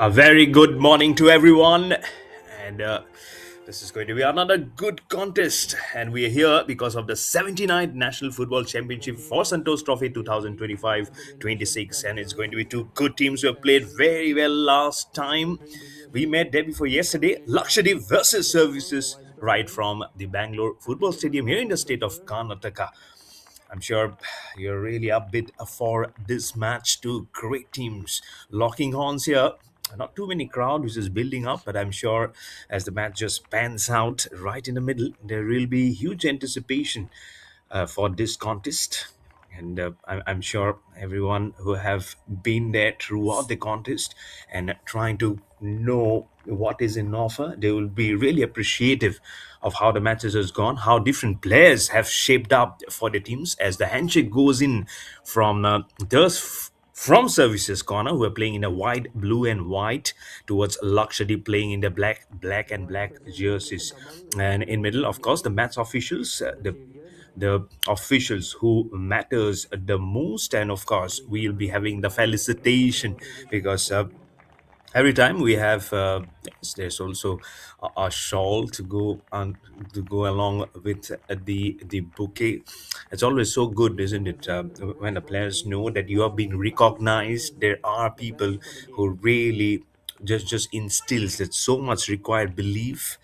A very good morning to everyone, and this is going to be another good contest. And we are here because of the 79th National Football Championship for Santosh Trophy 2025-26, and it's going to be two good teams who have played very well last time. We met day before yesterday, Lakshadweep versus Services, right from the Bangalore Football Stadium here in the state of Karnataka. I'm sure you're really upbeat for this match. Two great teams locking horns here. Not too many crowd which is building up, but I'm sure as the match just pans out right in the middle, there will be huge anticipation for this contest. And I'm sure everyone who have been there throughout the contest and trying to know what is in offer, they will be really appreciative of how the matches has gone, how different players have shaped up for the teams as the handshake goes in from from services corner, who are playing in a white, blue, and white, towards Lakshadweep playing in the black and black jerseys, and in middle, of course, the match officials, the officials who matters the most, and of course, we'll be having the felicitation because. Every time we have there's also a shawl to go on to go along with the bouquet. It's always so good, isn't it, when the players know that you are being recognized. There are people who really just instills that so much required belief.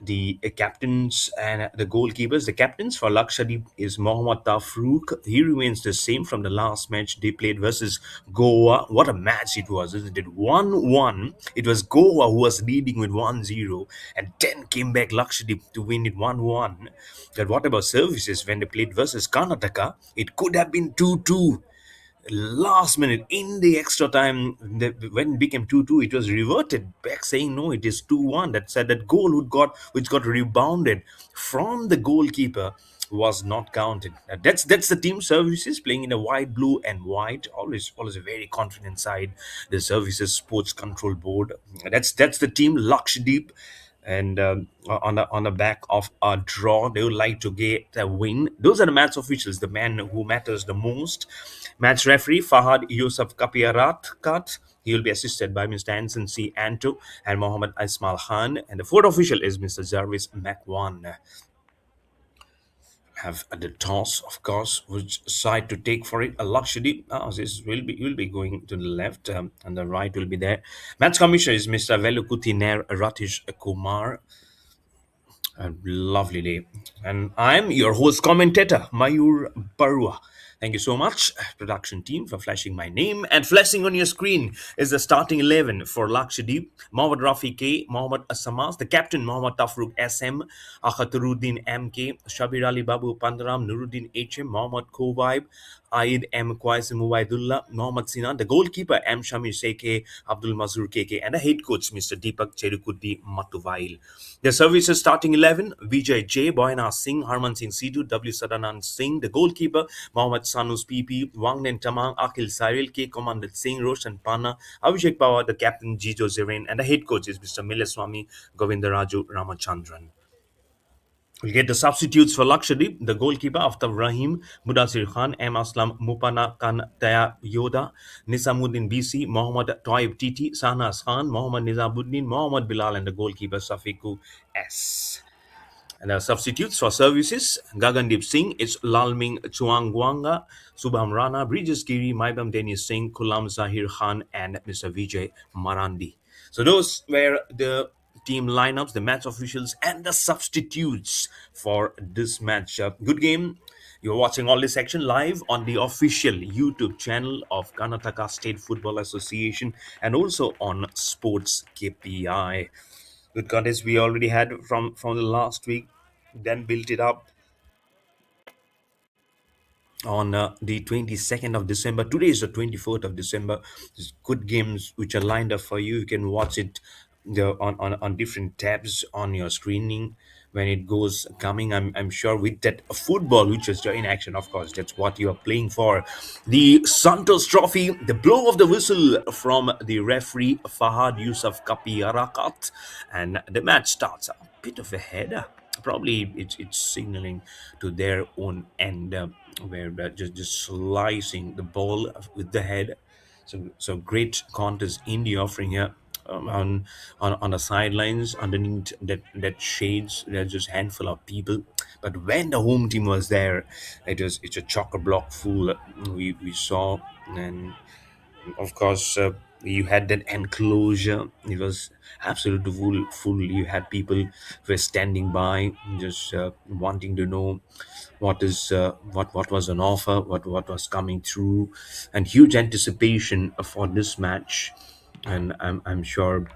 The captains and the goalkeepers. The captains for Lakshadweep is Mohammad Tafrook. He remains the same from the last match they played versus Goa. What a match it was, isn't it? 1-1. It was Goa who was leading with 1-0, and then came back Lakshadweep to win it 1-1. But what about services when they played versus Karnataka? It could have been 2-2 last minute in the extra time. When it became 2-2, it was reverted back saying no, it is 2-1. That said, that goal which got rebounded from the goalkeeper was not counted. That's the team services playing in a white, blue, and white. Always a very confident side, the services sports control board. That's the team Lakshadweep, and on the back of a draw, they would like to get a win. Those are the match officials, the man who matters the most. Match referee Fahad Yusuf Kapiarat. He will be assisted by Mr. Anson C. Anto and Mohammed Ismail Khan. And the fourth official is Mr. Jarvis Makwan. Have the toss, of course, which side to take for it. A luxury. This will be going to the left, and the right will be there. Match commissioner is Mr. Velukuthi Nair Ratish Kumar. A lovely day. And I'm your host commentator, Mayur Barua. Thank you so much, production team, for flashing my name. And flashing on your screen is the starting 11 for Lakshadweep. Mohammad Rafi K, Mohammad Asamas, the captain Mohammad Tafruk SM, Akhataruddin MK, Shabir Ali Babu Pandaram, Nuruddin HM, Mohammad Kovaib, Aid M. Qais Mubaidullah, Mohammad Sinan, the goalkeeper M. Shamir Seke, Abdul Mazur KK, and the head coach Mr. Deepak Cherukuddi Matuvail. The services starting 11: Vijay J, Boyana Singh, Harman Singh Sidhu, W. Sadanand Singh, the goalkeeper Mohammad Sanus PP, Wangnen Tamang, Akhil Cyril, K. Commander Singh, Roshan Panna, Abhishek Pawar, the captain Jijo Zerain, and the head coach is Mr. Milaswamy Govindaraju Ramachandran. We'll get the substitutes for Lakshadweep, the goalkeeper after Rahim, Mudasir Khan, M. Aslam, Mupana Khan Taya Yoda, Nisamuddin BC, Mohammad Toib Titi, Sahnas Khan, Mohammad Nizamuddin, Mohammad Bilal, and the goalkeeper Safiku S. And the substitutes for services: Gagandeep Singh, it's Lalming Chuangwanga, Subham Rana, Bridges Giri, Maibam Dennis Singh, Kulam Zahir Khan, and Mr. Vijay Marandi. So those were the team lineups, the match officials, and the substitutes for this match. Good game. You're watching all this action live on the official YouTube channel of Karnataka State Football Association and also on Sports KPI. Good contest we already had from the last week, then built it up on the 22nd of December. Today is the 24th of December. There's good games which are lined up for you. You can watch it on different tabs on your screening when it goes coming. I'm sure with that football which is in action, of course, that's what you are playing for. The Santosh Trophy, the blow of the whistle from the referee Fahad Yusuf Kapi Arakat, and the match starts a bit of a header. Probably it's signaling to their own end, where they're just slicing the ball with the head. So great contest in the offering here. on the sidelines underneath that shades. There's just handful of people, but when the home team was there, it's a chocker block full. We saw, and of course, you had that enclosure. It was absolutely full. You had people who were standing by, just wanting to know what was on offer, what was coming through, and huge anticipation for this match. And I'm sure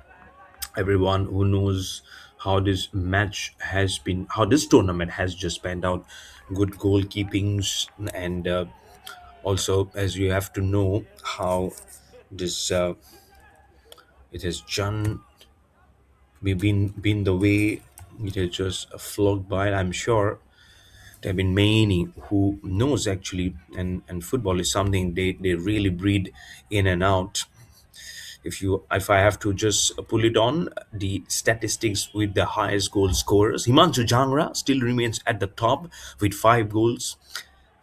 everyone who knows how this match has been, how this tournament has just panned out, good goalkeepings, and also, as you have to know how this it has been the way it has just flogged by. I'm sure there have been many who knows actually, and football is something they really breathe in and out. If I have to just pull it on the statistics with the highest goal scorers, Himanshu Jangra still remains at the top with 5 goals.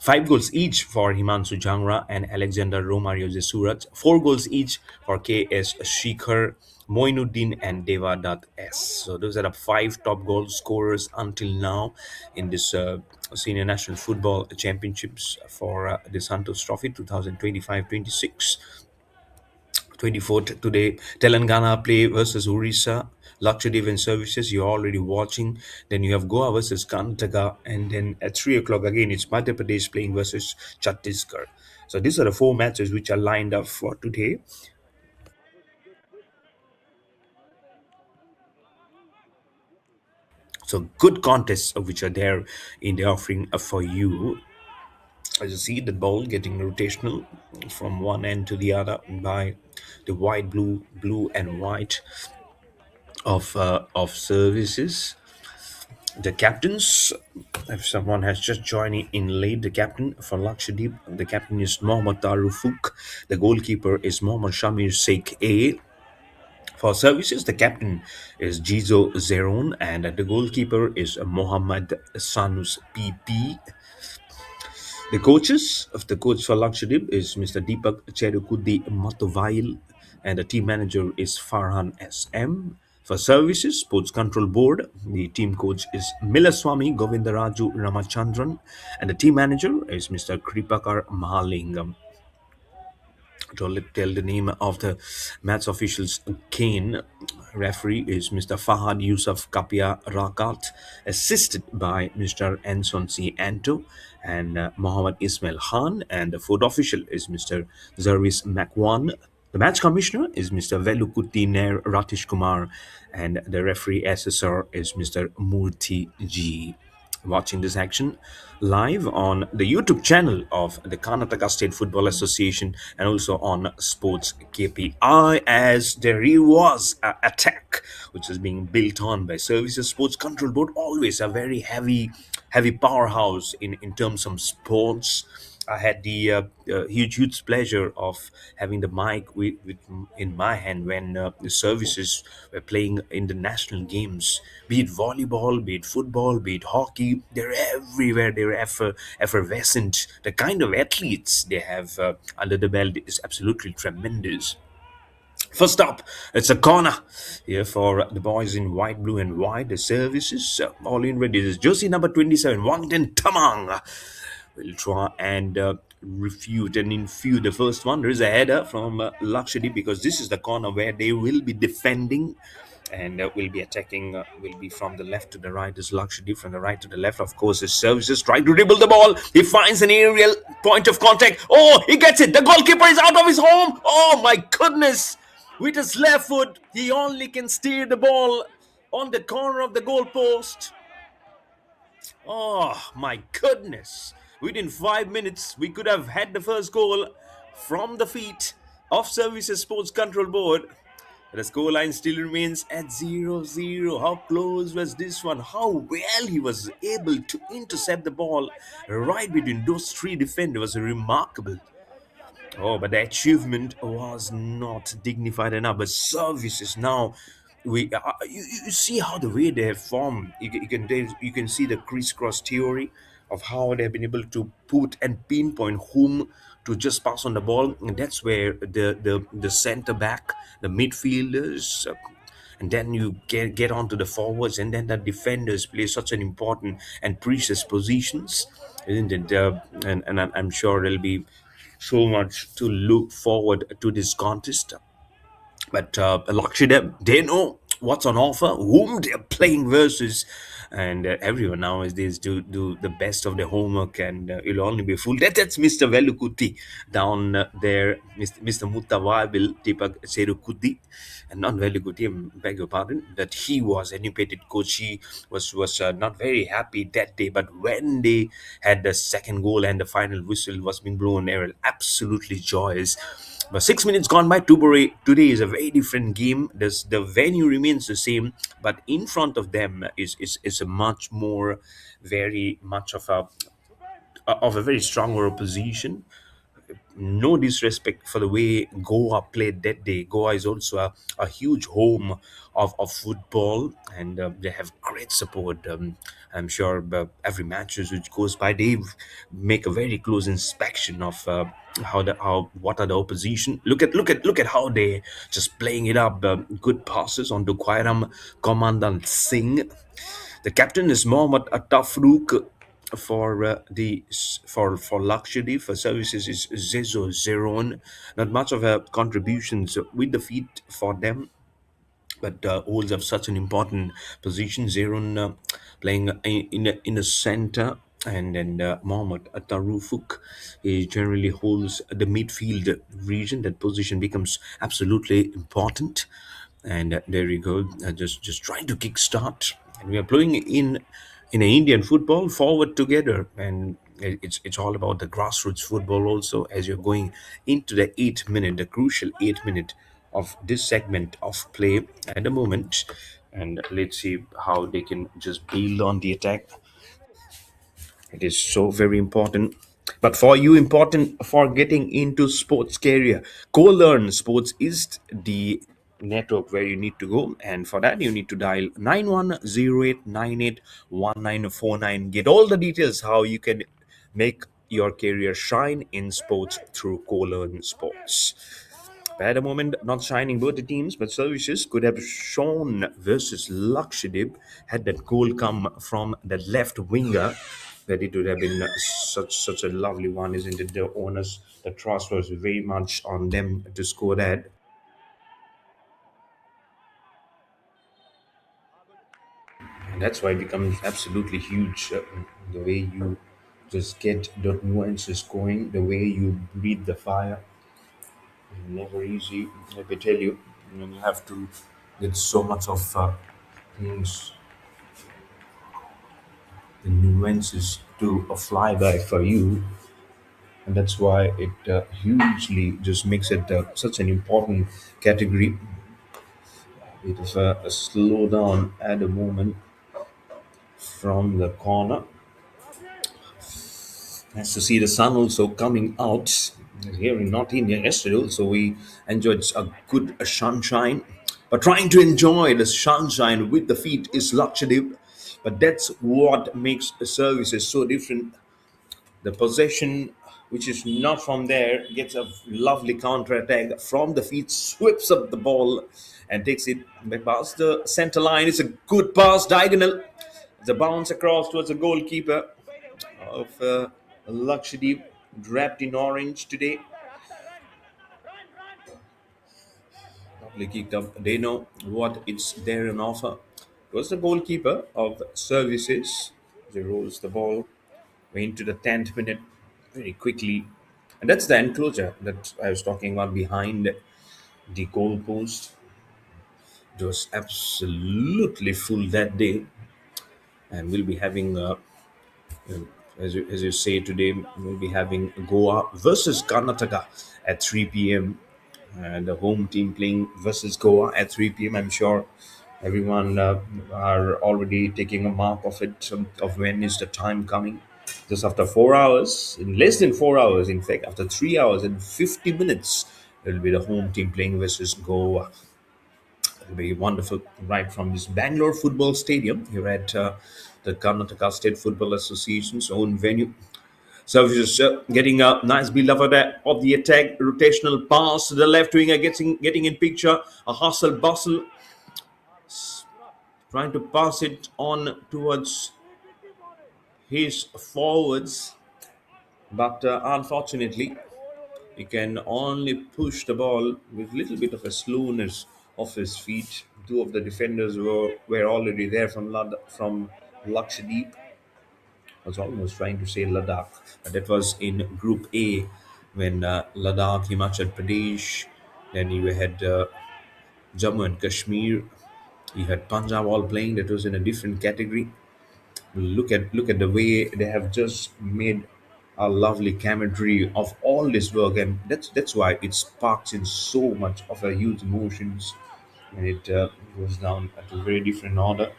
5 goals each for Himanshu Jangra and Alexander Romario de Suraj. 4 goals each for KS Shikhar, Moinuddin, and Devadat S. So those are the five top goal scorers until now in this Senior National Football Championships for the Santosh Trophy 2025-26. 24th today, Telangana play versus Orissa. Lakshadweep and services you're already watching. Then you have Goa versus Karnataka, and then at 3 o'clock again it's Madhya Pradesh playing versus Chhattisgarh. So these are the four matches which are lined up for today. So good contests which are there in the offering for you. As you see the ball getting rotational from one end to the other by the white, blue and white of services. The captains, if someone has just joined in late, the captain for Lakshadweep, the captain is Mohammad Tarufuk. The goalkeeper is Mohammad Shamir Sheikh A. For services, the captain is Jizo Zeron, and the goalkeeper is Mohammad Sanus PP. The coach for Lakshadweep is Mr. Deepak Cherukudi Matovail, and the team manager is Farhan SM. For services, Sports Control Board, the team coach is Milaswamy Govindaraju Ramachandran, and the team manager is Mr. Kripakar Mahalingam. To tell the name of the match officials Kane. Referee is Mr. Fahad Yusuf Kapia Rakat, assisted by Mr. Anson C. Anto and Mohammad Ismail Khan, and the fourth official is Mr. Zervis Makwan. The match commissioner is Mr. Velukutti Nair Ratish Kumar, and the referee assessor is Mr. Murthy G. Watching this action live on the YouTube channel of the Karnataka State Football Association and also on Sports KPI, as there was an attack which is being built on by Services Sports Control Board, always a very heavy powerhouse in terms of sports. I had the huge pleasure of having the mic in my hand when the services were playing in the national games, be it volleyball, be it football, be it hockey. They're everywhere. They're effervescent. The kind of athletes they have under the belt is absolutely tremendous. First up, it's a corner here for the boys in white, blue, and white. The services all in red. This is jersey number 27, Wangden Tamang. Will try and refute and infuse the first one. There is a header from Lakshadweep, because this is the corner where they will be defending and will be attacking. Will be from the left to the right. Is Lakshadweep from the right to the left. Of course, his services trying to dribble the ball. He finds an aerial point of contact. Oh, he gets it. The goalkeeper is out of his home. Oh my goodness! With his left foot, he only can steer the ball on the corner of the goalpost. Oh my goodness. Within 5 minutes, we could have had the first goal from the feet of Services Sports Control Board. The scoreline still remains at 0-0. How close was this one? How well he was able to intercept the ball right between those three defenders was remarkable. Oh, but the achievement was not dignified enough. But services now, you see how the way they have formed. You can see the crisscross theory. of how they've been able to put and pinpoint whom to just pass on the ball. And that's where the center back, the midfielders, and then you get onto the forwards, and then the defenders play such an important and precious positions, isn't it? And I'm sure there'll be so much to look forward to this contest. But Lakshadweep, they know what's on offer, whom they're playing versus, and everyone nowadays do the best of their homework, and you'll only be fooled. That's Mr. Velukuti down there, Mr. Muttawabil Tipak Serukuti, and not Velukuti, I beg your pardon, that he was educated coach. He was not very happy that day, but when they had the second goal and the final whistle was being blown, they were absolutely joyous. But 6 minutes gone by, today is a very different game. The venue remains the same, but in front of them is a much more, very much of a very stronger opposition. No disrespect for the way Goa played that day. Goa is also a huge home of football, and they have great support. I'm sure every matches which goes by, they make a very close inspection of how what are the opposition. Look at how they just playing it up. Good passes onto Kwairam Commandant Singh. The captain is Mohammad Atafruk. For Lakshadweep for services is Zezo Zeron. Not much of a contributions with the feet for them, but holds up such an important position. Zeron playing in the center, and then Mohammad Atarufuk, he generally holds the midfield region. That position becomes absolutely important. And there we go, just trying to kickstart. And we are playing in an Indian football forward together, and it's all about the grassroots football also. As you're going into the 8 minute, the crucial 8 minute of this segment of play at the moment, and let's see how they can just build on the attack. It is so very important. But for you, important for getting into sports career, Co-Learn Sports is the network where you need to go. And for that, you need to dial 9108981949. Get all the details how you can make your career shine in sports through Co-Learn Sports. At the moment, not shining both the teams, but services could have shown versus Lakshadweep had that goal come from the left winger. That it would have been such a lovely one, isn't it? The owners, the trust was very much on them to score that. And that's why it becomes absolutely huge. The way you just get the nuances going, the way you breathe the fire, never easy. Let me tell you, when you have to get so much of things, the nuances to a flyby for you, and that's why it hugely just makes it such an important category. It is a slow down at the moment from the corner. Nice to see the sun also coming out here in North India yesterday. Also, we enjoyed a good sunshine. But trying to enjoy the sunshine with the feet is Lakshadweep. But that's what makes the services so different. The possession, which is not from there, gets a lovely counter attack from the feet, sweeps up the ball and takes it back past the center line. It's a good pass, diagonal. The bounce across towards the goalkeeper of Lakshadweep, draped in orange today. Lovely kicked up. They know what it's there on offer. It was the goalkeeper of services. He rolls the ball into the 10th minute very quickly. And that's the enclosure that I was talking about behind the goalpost. It was absolutely full that day. And we'll be having, as you say today, we'll be having Goa versus Karnataka at 3 p.m. And the home team playing versus Goa at 3 p.m. I'm sure everyone are already taking a mark of it, of when is the time coming. Just after 4 hours, in less than 4 hours, in fact, after 3 hours and 50 minutes, it will be the home team playing versus Goa. It'll be wonderful right from this Bangalore football stadium here at the Karnataka State Football Association's own venue. Services getting a nice build up of the attack, rotational pass to the left winger, getting in picture, a hustle bustle, trying to pass it on towards his forwards, but unfortunately, he can only push the ball with a little bit of a slowness of his feet. Two of the defenders were already there from Lakshadweep. I was almost trying to say Ladakh, but that was in Group A when Ladakh, Himachal Pradesh, then you had Jammu and Kashmir, you had Punjab all playing. That was in a different category. Look at the way they have just made a lovely chemistry of all this work, and that's why it sparks in so much of a huge emotions, and it goes down at a very different order.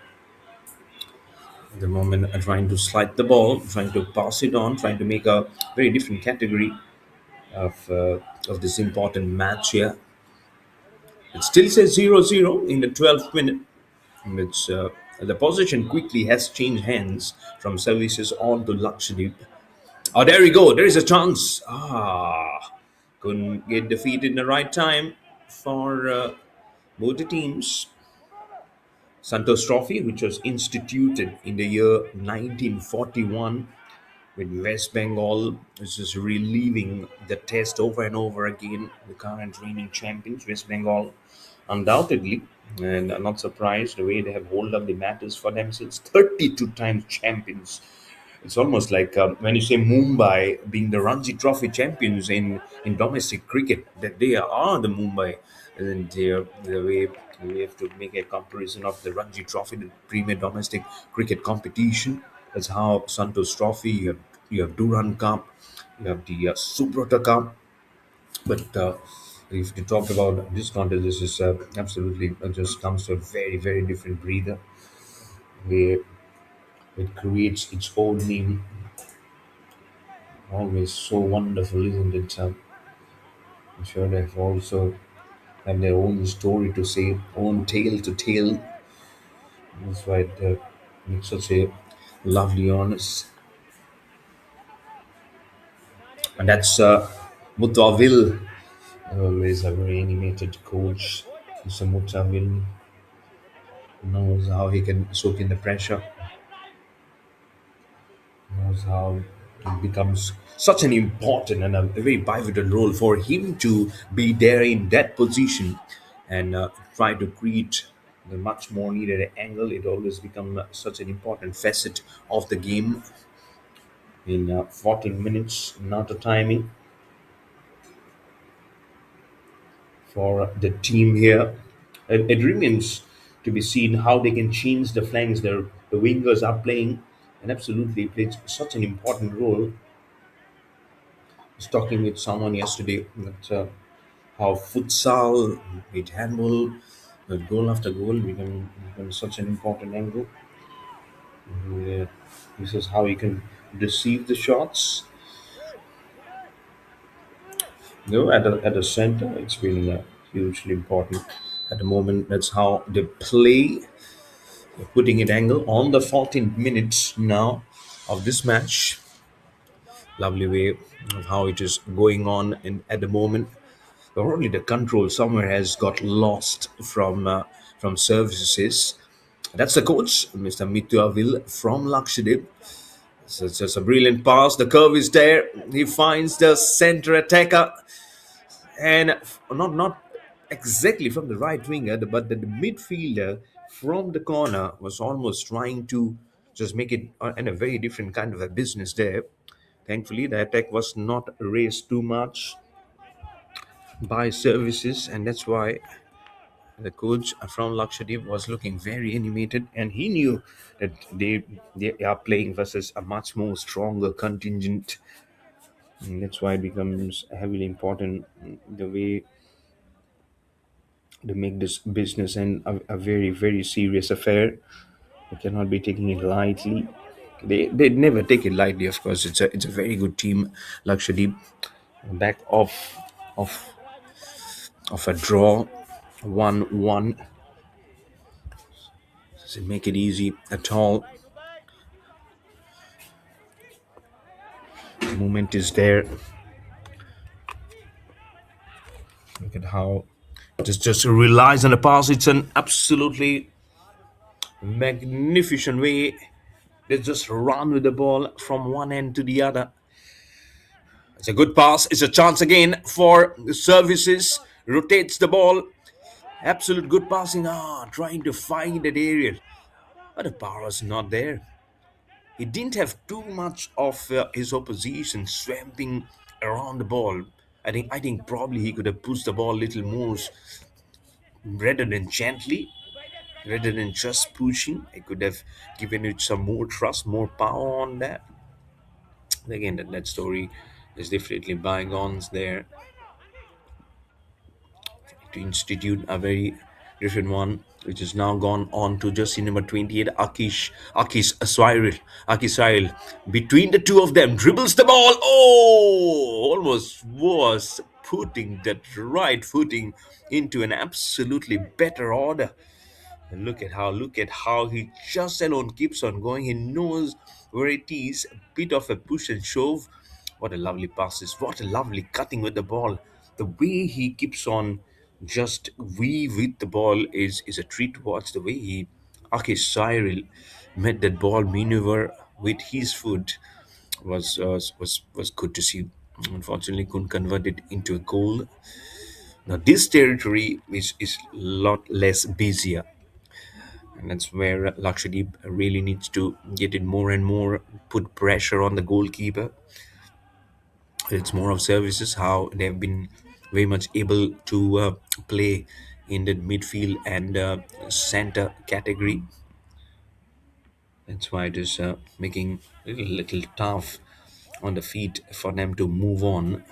At the moment, trying to slide the ball, trying to pass it on, trying to make a very different category of this important match here. It still says 0-0 in the 12th minute. And the position quickly has changed hands from services on to Lakshadweep. Oh, there we go. There is a chance. Couldn't get defeated in the right time for both the teams. Santosh Trophy, which was instituted in the year 1941 with West Bengal, is just reliving the test over and over again. The current reigning champions, West Bengal, undoubtedly, and I'm not surprised the way they have held up the matters for themselves. 32 times champions. It's almost like when you say Mumbai being the Ranji Trophy champions in domestic cricket, that they are the Mumbai. And the way we have to make a comparison of the Ranji Trophy, the premier domestic cricket competition. That's how Santosh Trophy, you have Duran Cup, you have the Subrata Cup. But if you talk about this contest, this is absolutely just comes to a very, very different breather where it creates its own name. Always so wonderful, isn't it? I'm sure they've also have their own story to say, own tale to tell. That's why it makes such a lovely honest. And that's Mutawil, always a very animated coach. Mr. Mutawil knows how he can soak in the pressure, knows how it becomes such an important and a very pivotal role for him to be there in that position and try to create the much more needed angle. It always becomes such an important facet of the game in 14 minutes, not a timing for the team here. It remains to be seen how they can change the flanks. The wingers are playing and absolutely played such an important role. Was talking with someone yesterday that how futsal, with handball, that goal after goal become such an important angle. This is how you can receive the shots. At the center, it's been hugely important at the moment. That's how they play. They're putting it angle on the 14th minutes now of this match. Lovely way of how it is going on at the moment. Probably the control somewhere has got lost from services. That's the coach, Mr. Mituavil from Lakshadweep. So it's just a brilliant pass. The curve is there. He finds the center attacker, and not exactly from the right winger, but the midfielder from the corner was almost trying to just make it in a very different kind of a business there. Thankfully, the attack was not raised too much by services, and that's why the coach from Lakshadweep was looking very animated, and he knew that they are playing versus a much more stronger contingent. And that's why it becomes heavily important the way they make this business and a very very serious affair. They cannot be taking it lightly. They never take it lightly. Of course, it's a very good team, Lakshadweep, back of of a draw, 1-1. Doesn't make it easy at all. movement is there. Look at how just relies on the pass. It's an absolutely magnificent way. They just run with the ball from one end to the other. It's a good pass. It's a chance again for the services. Rotates the ball. Absolute good passing. Trying to find that area. But the power was not there. He didn't have too much of his opposition swamping around the ball. I think probably he could have pushed the ball a little more rather than gently, rather than just pushing. I could have given it some more trust, more power on that. Again, that story is definitely bygones there. To institute a very different one, which has now gone on to jersey number 28, Akish Cyril. Between the two of them, dribbles the ball. Oh, almost was putting that right footing into an absolutely better order. And look at how he just alone keeps on going. He knows where it is. A bit of a push and shove. What a lovely passes. What a lovely cutting with the ball. The way he keeps on just weave with the ball is a treat to watch. The way he Akish Cyril met that ball maneuver with his foot was good to see. Unfortunately, couldn't convert it into a goal. Now this territory is a lot less busier, and that's where Lakshadweep really needs to get it more and more, put pressure on the goalkeeper. It's more of services how they've been very much able to play in the midfield and center category. That's why it is making it a little tough on the feet for them to move on.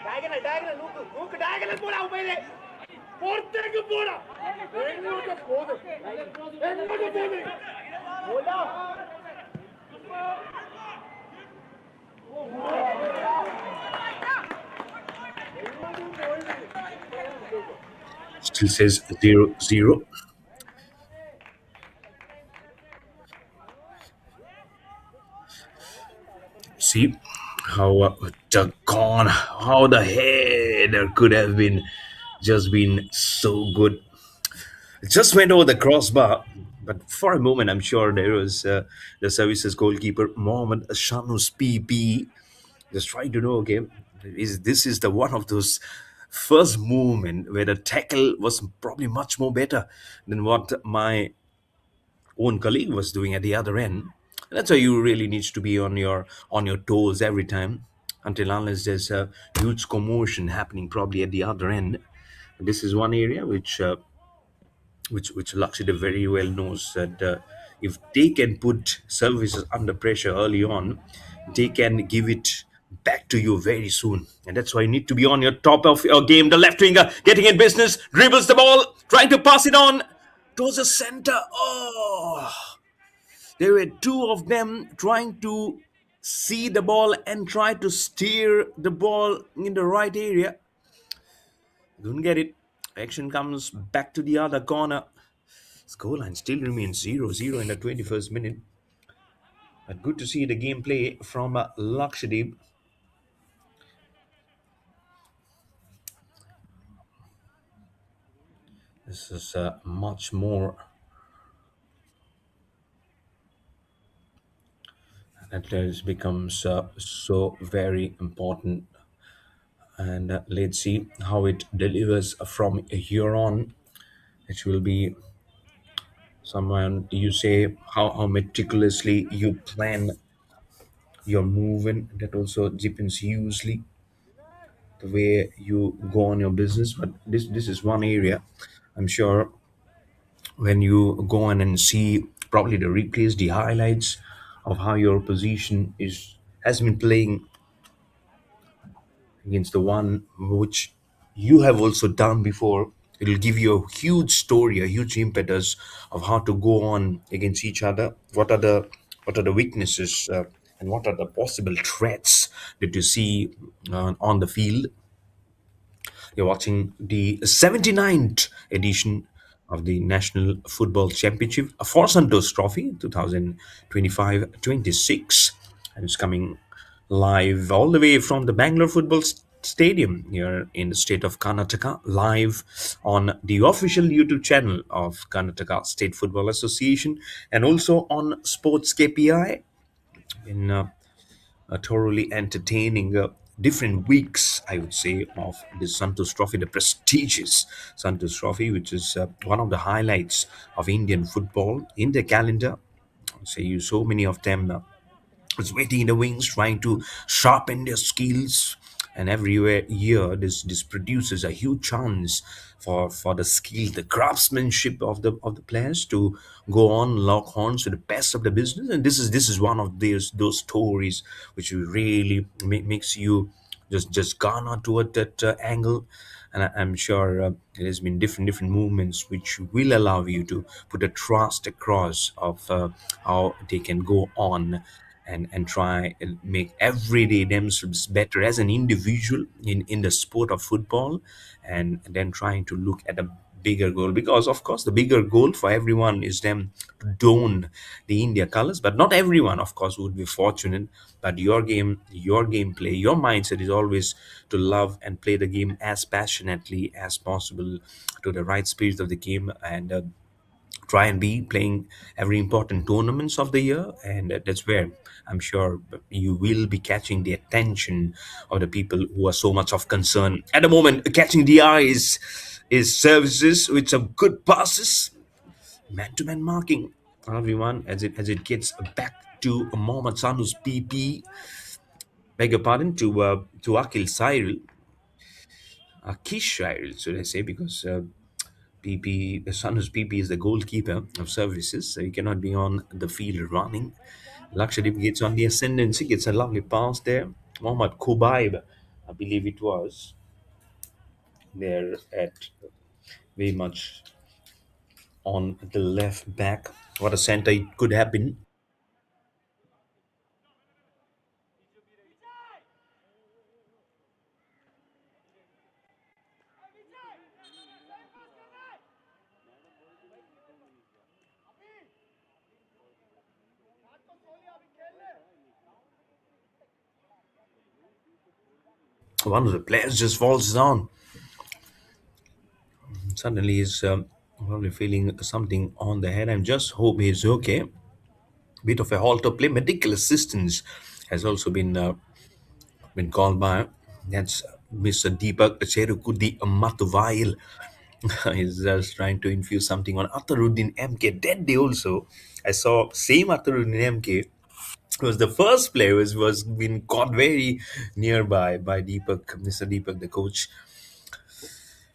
Diagonal, diagonal, look, diagonal போடா உபைலே போர்த்தேக்கு போடா எங்கோட போடு எங்கோட போடு போடா Still says 0-0. See how gone, how the header could have been just been so good. It just went over the crossbar, but for a moment, I'm sure there was the services goalkeeper Mohammad Shanus PP just trying to know, okay, is this is the one of those first movement where the tackle was probably much more better than what my own colleague was doing at the other end. And that's why you really need to be on your toes every time, until unless there's a huge commotion happening probably at the other end. This is one area which Lakshya very well knows that if they can put services under pressure early on, they can give it back to you very soon. And that's why you need to be on your top of your game. The left winger getting in business, dribbles the ball, trying to pass it on towards the center. Oh, there were two of them trying to see the ball and try to steer the ball in the right area. Couldn't get it. Action comes back to the other corner. Scoreline still remains 0-0 in the 21st minute. But good to see the gameplay from Lakshadweep. This is much more, that becomes so very important. And let's see how it delivers from here on. It will be someone you say how meticulously you plan your movement. That also depends hugely the way you go on your business. But this is one area I'm sure when you go on and see probably the replays, the highlights of how your position is has been playing against the one which you have also done before. It'll give you a huge story, a huge impetus of how to go on against each other. What are the weaknesses, and what are the possible threats that you see on the field. You're watching the 79th edition of the National Football Championship for Santosh Trophy 2025-26. And it's coming live all the way from the Bangalore Football Stadium here in the state of Karnataka, live on the official YouTube channel of Karnataka State Football Association and also on Sports KPI in thoroughly entertaining different weeks, I would say, of the Santosh Trophy, the prestigious Santosh Trophy, which is one of the highlights of Indian football in the calendar. So you so many of them is waiting in the wings, trying to sharpen their skills. And every year, this produces a huge chance for the skill, the craftsmanship of the players to go on lock horns to the best of the business. And this is one of those stories which really makes you just garner toward that angle. And I'm sure there's been different movements which will allow you to put a trust across of how they can go on and try and make every day themselves better as an individual in the sport of football, and then trying to look at a bigger goal, because of course the bigger goal for everyone is them to don the India colors. But not everyone of course would be fortunate. But your gameplay, your mindset is always to love and play the game as passionately as possible, to the right spirit of the game, and try and be playing every important tournaments of the year. And that's where I'm sure you will be catching the attention of the people who are so much of concern at the moment. Catching the eye is services with some good passes, man-to-man marking everyone as it gets back to Mohammad Sanu's PP, beg your pardon, to Akish Cyril, should I say, because PP, Sanu's PP is the goalkeeper of services, so he cannot be on the field running. Lakshadweep gets on the ascendancy, gets a lovely pass there. Mohammad Kubaib, I believe it was, there at very much on the left back. What a center it could have been. One of the players just falls down. Suddenly he's probably feeling something on the head. I just hope he's okay. Bit of a halter play. Medical assistance has also been called by. That's Mr. Deepak Cherukudi Matuvail. He's just trying to infuse something on Atharuddin MK. That day also, I saw same Atharuddin MK was the first player was been caught very nearby by Deepak, Mr. Deepak, the coach.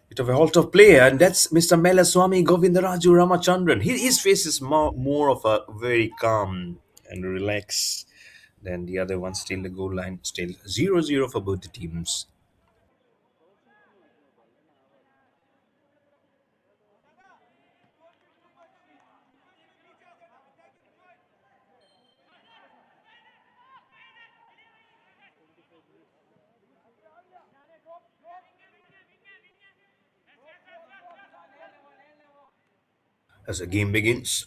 Bit of a halt of play, and that's Mr. Melaswamy Govindaraju Ramachandran. His face is more of a very calm and relaxed Then the other one still the goal line, still 0-0 for both the teams. As the game begins,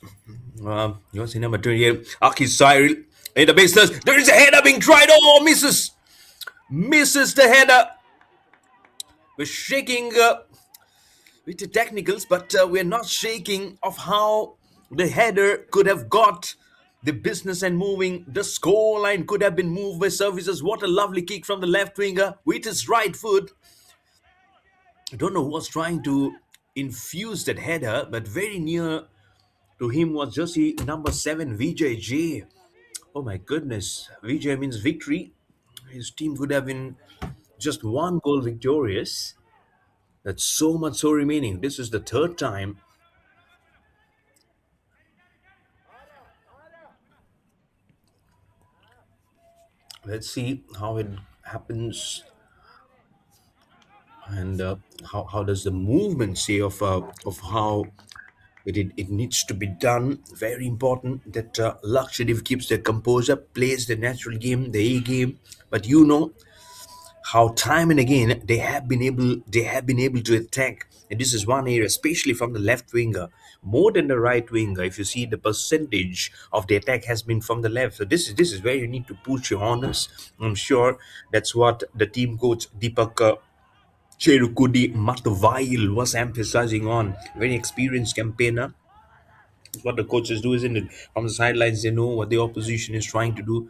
what's the number 28? Aki Cyril in the business. There is a header being tried. Oh, misses the header. We're shaking with the technicals, but we're not shaking of how the header could have got the business and moving. The score line could have been moved by services. What a lovely kick from the left winger with his right foot. I don't know who was trying to infuse that header, but very near to him was just the number 7, VJJ. Oh my goodness. VJ means victory. His team could have been just one goal victorious. That's so much so remaining. This is the third time. Let's see how it happens and how does the movement say of how it needs to be done. Very important that Lakshadweep keeps their composure, plays the natural game, the A game. But you know how time and again they have been able to attack, and this is one area especially from the left winger more than the right winger. If you see the percentage of the attack has been from the left, so this is where you need to push your honors. I'm sure that's what the team coach Deepak Cherukudi Matvail was emphasizing on. Very experienced campaigner. What the coaches do, isn't it? From the sidelines, they know what the opposition is trying to do,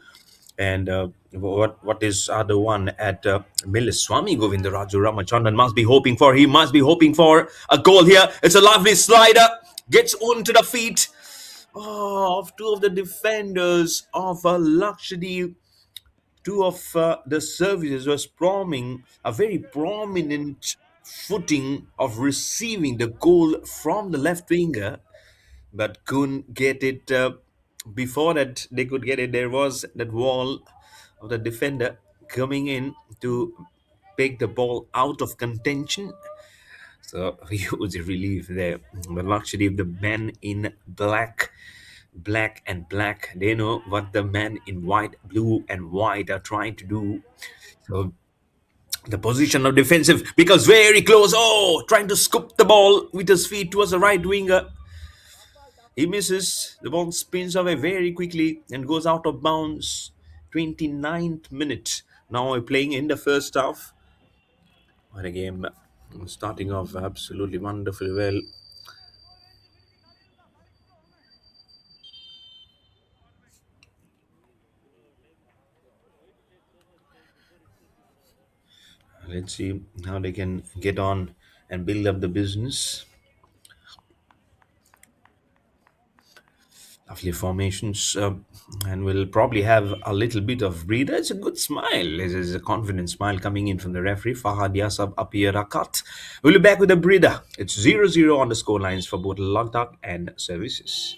and what is other one at Millis Swami Govindaraju Ramachandran must be hoping for. He must be hoping for a goal here. It's a lovely slider, gets onto the feet of two of the defenders of Lakshadweep. Two of the services was promising a very prominent footing of receiving the goal from the left winger, but couldn't get it. Before that, they could get it. There was that wall of the defender coming in to pick the ball out of contention. So huge relief there. But luckily, the men in black and black, they know what the men in white, blue and white are trying to do. So the position of defensive because very close. Oh, trying to scoop the ball with his feet towards the right winger. He misses. The ball spins away very quickly and goes out of bounds. 29th minute. Now we're playing in the first half. What a game. Starting off absolutely wonderfully well. Let's see how they can get on and build up the business. Lovely formations, and we'll probably have a little bit of breather. It's a good smile. It is a confident smile coming in from the referee, Fahad Yasab Apiyarakat. We'll be back with a breather. It's 0-0 on the score lines for both Ladakh and services.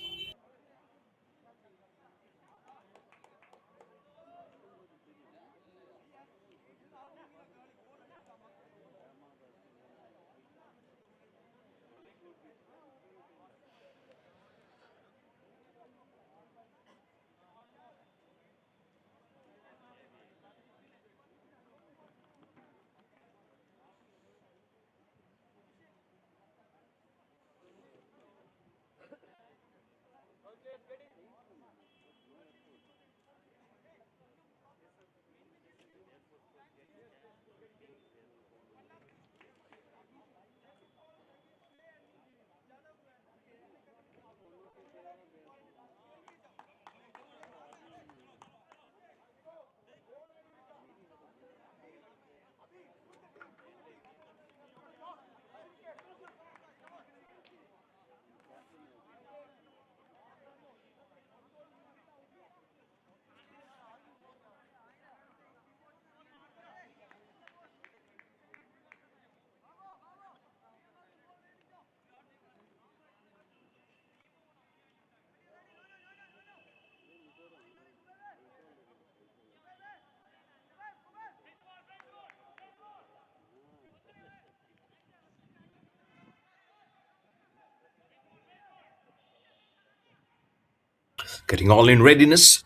Getting all in readiness.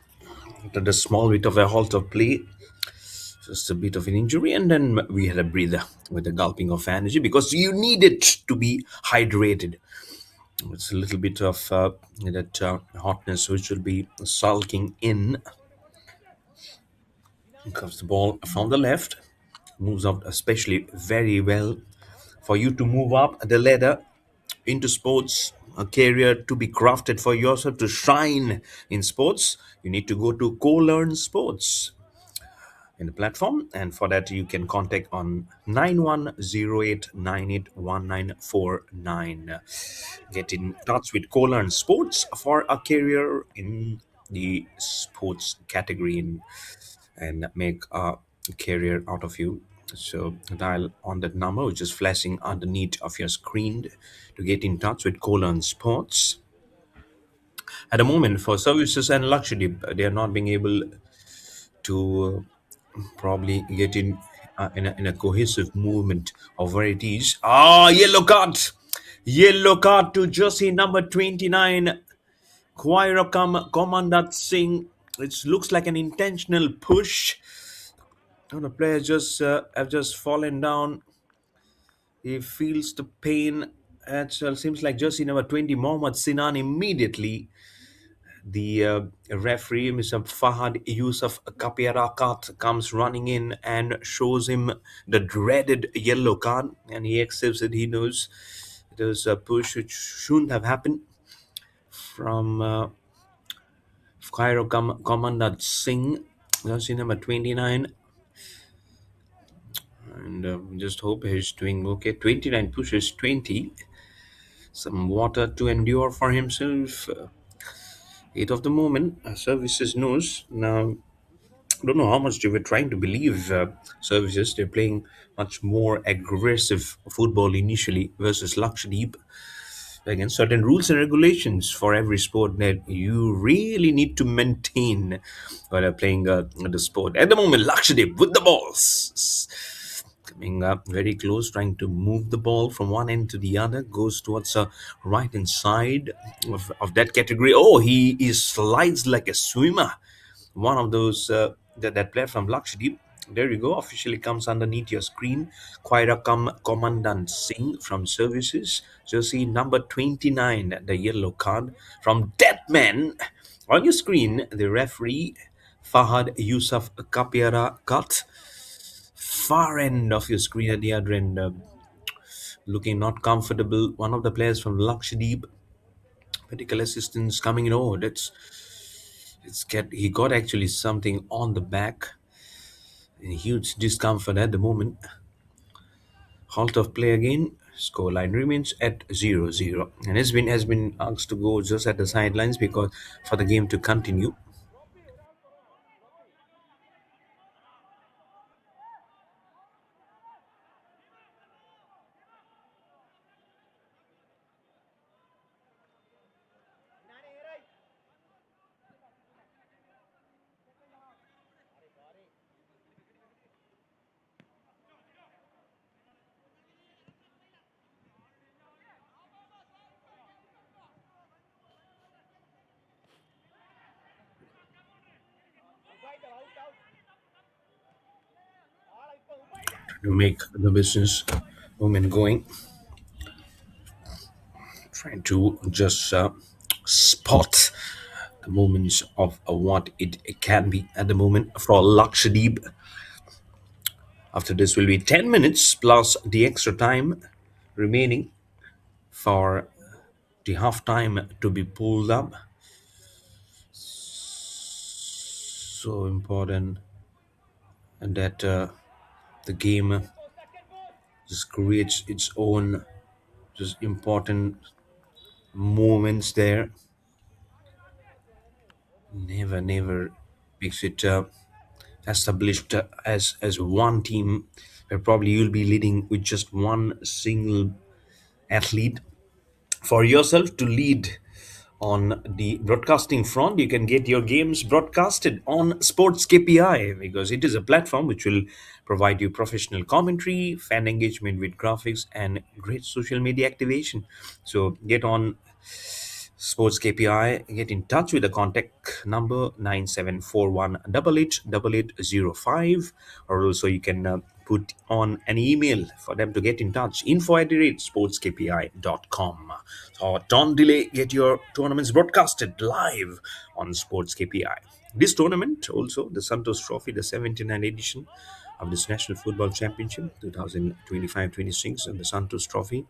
After the small bit of a halt of play, just a bit of an injury, and then we had a breather with a gulping of energy because you need it to be hydrated. It's a little bit of that hotness which will be sulking in. Comes the ball from the left, moves up especially very well for you to move up the ladder into sports, a career to be crafted for yourself to shine in sports. You need to go to co-learn sports in the platform, and for that you can contact on 9108981949. Get in touch with co-learn sports for a career in the sports category and make a career out of you. So dial on that number which is flashing underneath of your screen to get in touch with co-learn sports. At the moment, for services and Lakshadweep, they are not being able to probably get in a cohesive movement of where it is. Ah, yellow card! Yellow card to jersey number 29, Quairakam Komandat Singh. It looks like an intentional push. Oh, the player just have just fallen down. He feels the pain. It seems like jersey number 20, Mohammad Sinan, immediately the referee, Mr. Fahad Yusuf Kapiarakat, comes running in and shows him the dreaded yellow card, and he accepts it. He knows it was a push which shouldn't have happened from Commandant Singh, jersey number 29. And just hope he's doing okay. 29 pushes 20. Some water to endure for himself. Eight of the moment. Services knows. Now, I don't know how much they were trying to believe services. They're playing much more aggressive football initially versus Lakshadweep. Again, certain rules and regulations for every sport that you really need to maintain while playing the sport. At the moment, Lakshadweep with the balls. Coming up very close, trying to move the ball from one end to the other, goes towards the right hand side of that category. Oh, he is slides like a swimmer. One of those that player from Lakshadweep. There you go. Officially comes underneath your screen. Quairakam Commandant Singh from Services. Jersey number 29, the yellow card from Deadman. On your screen, the referee Fahad Yusuf Kapiara cut. Far end of your screen at the other end, looking not comfortable. One of the players from Lakshadweep, medical assistance coming in. Oh, he got actually something on the back. In huge discomfort at the moment. Halt of play again. Scoreline remains at 0-0, and has been asked to go just at the sidelines because for the game to continue. To make the business movement going, trying to just spot the moments of what it can be at the moment for Lakshadweep. After this will be 10 minutes plus the extra time remaining for the half time to be pulled up. So important, and that the game just creates its own just important moments there. Never makes it established as one team where probably you'll be leading with just one single athlete. For yourself to lead on the broadcasting front, you can get your games broadcasted on Sports KPI because it is a platform which will provide you professional commentary, fan engagement with graphics, and great social media activation. So get on Sports KPI, get in touch with the contact number 9741888805, or also you can put on an email for them to get in touch, info@sportskpi.com. So don't delay, get your tournaments broadcasted live on Sports KPI. This tournament, also the Santosh Trophy, the 79th edition of this National Football Championship 2025-26, and the Santosh Trophy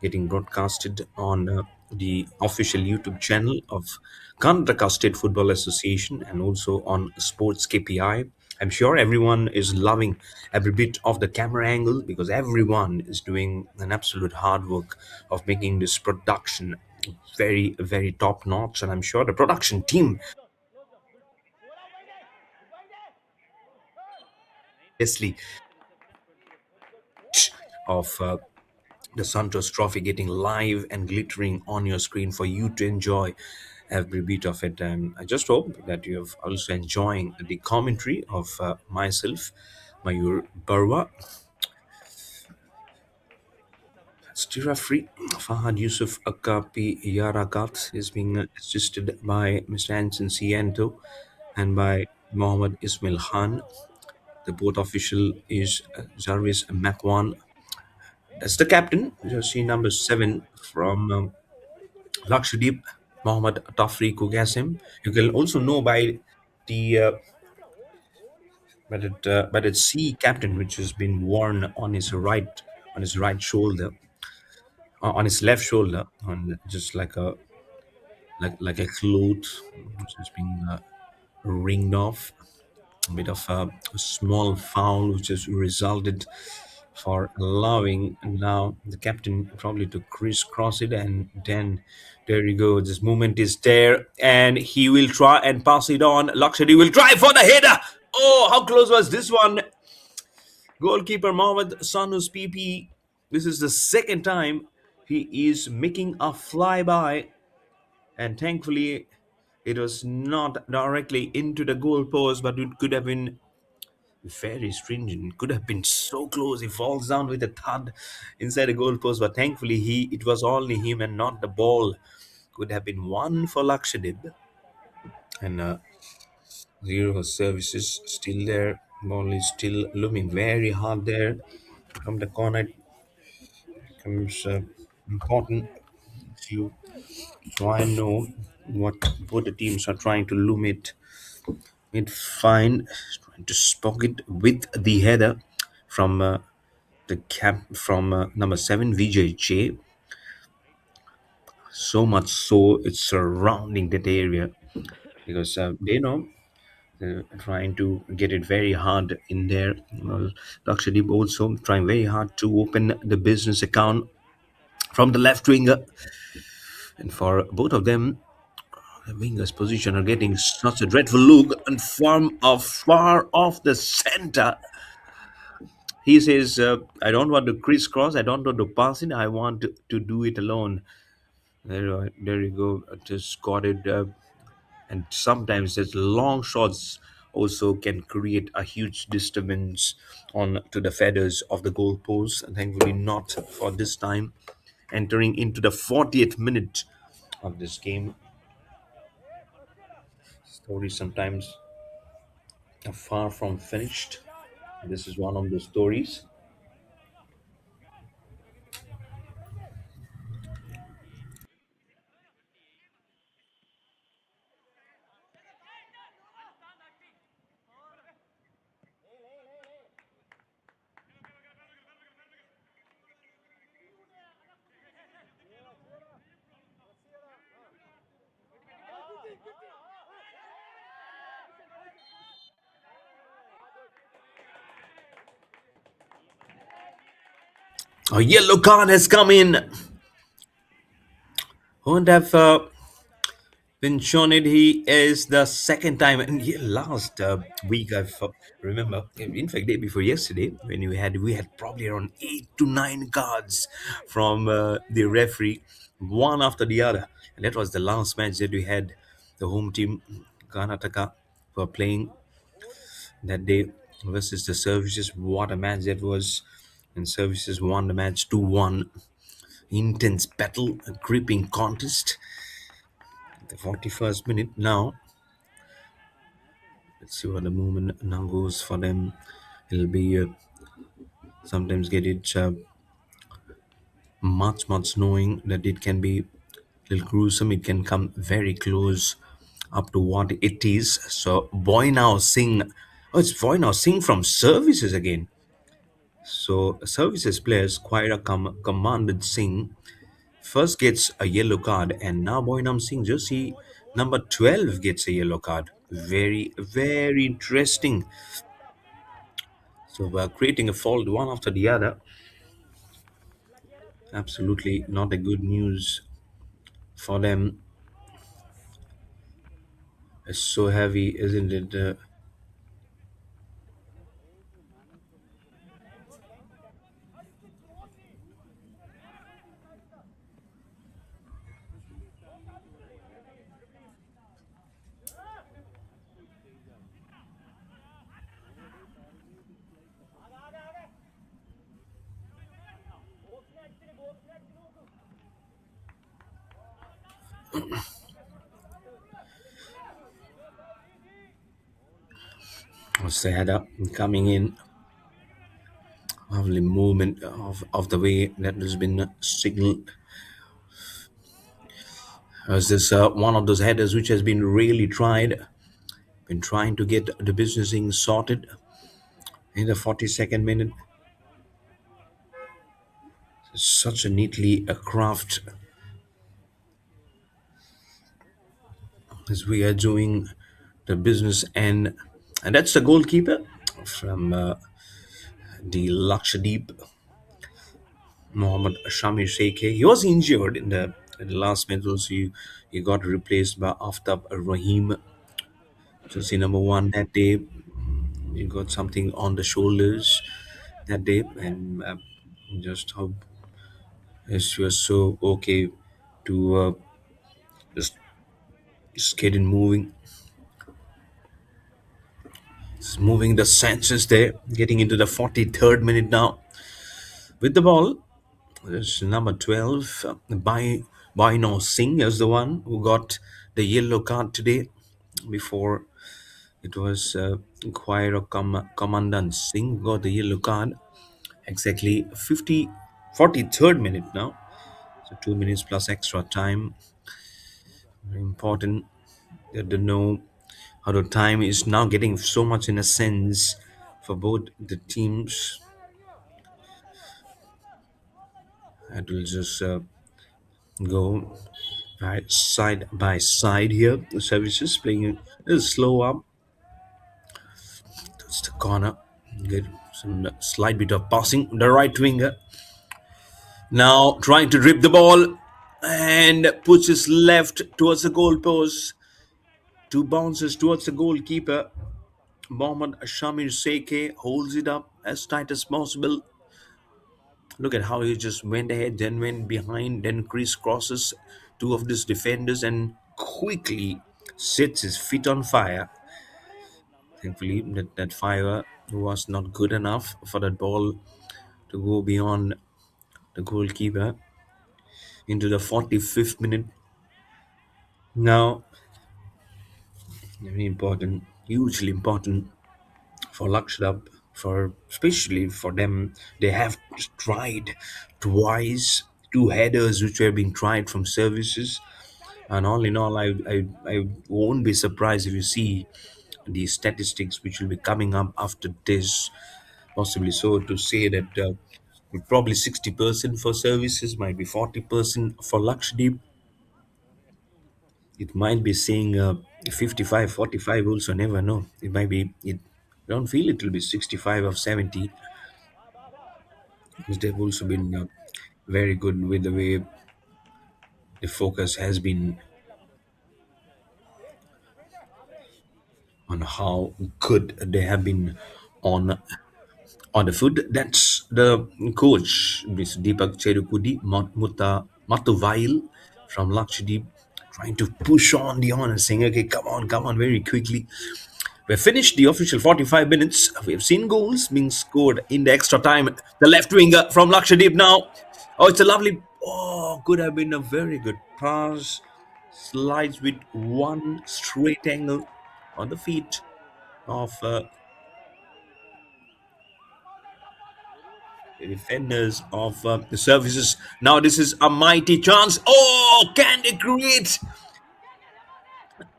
getting broadcasted on the official YouTube channel of Karnataka State Football Association and also on Sports KPI. I'm sure everyone is loving every bit of the camera angle because everyone is doing an absolute hard work of making this production very, very top notch. And I'm sure the production team, Leslie, of the Santos Trophy getting live and glittering on your screen for you to enjoy every bit of it. And I just hope that you have also enjoying the commentary of myself, Mayur Barwa, Stira Free, Fahad Yusuf Akapi Yarakat is being assisted by Mr. Anson Siento and by Mohammed Ismail Khan. The board official is Jarvis Makwan. That's the captain, jersey number 7 from Lakshadweep, Mohammed Tafri Kugasim. You can also know the by the sea captain, which has been worn on his right shoulder, on his left shoulder, on just like a cloth which has been ringed off. A bit of a small foul, which has resulted for allowing now the captain probably to crisscross it, and then there you go. This movement is there, and he will try and pass it on. Lakshadweep will try for the header. Oh, how close was this one? Goalkeeper Mohammad Sanus PP. This is the second time he is making a flyby, and thankfully it was not directly into the goal post, but it could have been very stringent. Could have been so close. He falls down with a thud inside the goalpost, but thankfully it was only him and not the ball. Could have been one for Lakshadweep, and zero services still there. Ball is still looming very hard there. From the corner comes important to try and know what both the teams are trying to loom it. It fine, trying to spock it with the header from the cap from number 7 VJJ. So much so it's surrounding that area because they know they're trying to get it very hard in there. Lakshadweep also trying very hard to open the business account from the left winger, and for both of them, the wingers position are getting such a dreadful look and from far off the center. He says, I don't want to crisscross, I don't want to pass it, I want to do it alone. There you go. Just got it. And sometimes these long shots also can create a huge disturbance on to the feathers of the goalpost. And thankfully, not for this time. Entering into the 40th minute of this game, story sometimes are far from finished. This is one of the stories. A yellow card has come in. Won't have been shown it. He is the second time, and last week I remember, in fact, day before yesterday, when we had probably around 8 to 9 cards from the referee, one after the other, and that was the last match that we had. The home team, Karnataka, were playing that day versus the Services. What a match that was! And Services won the match 2-1. Intense battle, a gripping contest. The 41st minute now. Let's see what the movement now goes for them. It'll be sometimes get it much knowing that it can be a little gruesome. It can come very close up to what it is. So Boy Now Singh. Oh, it's Boy Now Singh from services again. So services players quite a commanded Singh first gets a yellow card, and now Boynam Singh Joshi number 12 gets a yellow card. Very interesting. So we're creating a fault one after the other. Absolutely not a good news for them. It's so heavy, isn't it? Sada coming in. Lovely movement of the way that has been signaled. As this one of those headers which has been really tried, been trying to get the businessing sorted in the 42nd minute. Such a neatly a craft as we are doing the business, and that's the goalkeeper from the Lakshadweep, Mohammad Shamir Sheikh. He was injured in the last minute, so he got replaced by Aftab Rahim. So see number one that day, he got something on the shoulders that day, and just how she was so okay to just get in moving. Just moving the senses there, getting into the 43rd minute now with the ball. There's number 12, Baino Singh is the one who got the yellow card today. Before it was Commandant Singh who got the yellow card. Exactly 43rd minute now. So 2 minutes plus extra time. Very important to know how the time is now getting so much in a sense for both the teams. It will just go side by side here. The services playing a little slow up. That's the corner. Get some slight bit of passing. The right winger now trying to rip the ball and puts his left towards the goal post. Two bounces towards the goalkeeper. Mohammad Shamir Seke holds it up as tight as possible. Look at how he just went ahead, then went behind, then crisscrosses two of these defenders and quickly sets his feet on fire. Thankfully, that fire was not good enough for that ball to go beyond the goalkeeper into the 45th minute. Now, very important, hugely important for Lakshadweep, for especially for them. They have tried twice, two headers which were being tried from services. And all in all, I won't be surprised if you see the statistics which will be coming up after this, possibly so to say that probably 60% for services, might be 40% for Lakshadweep. It might be saying 55, 45 also, never know. It might be, I don't feel it will be 65 or 70 because they've also been very good with the way the focus has been on how good they have been on on the foot. That's the coach, Mr. Deepak Cherukudi Matuvail from Lakshadweep, trying to push on the on and saying, okay, come on, very quickly. We've finished the official 45 minutes. We have seen goals being scored in the extra time. The left winger from Lakshadweep now. Oh, it's a lovely. Oh, could have been a very good pass. slides with one straight angle on the feet of the defenders of the services. Now this is a mighty chance. Oh, can they create?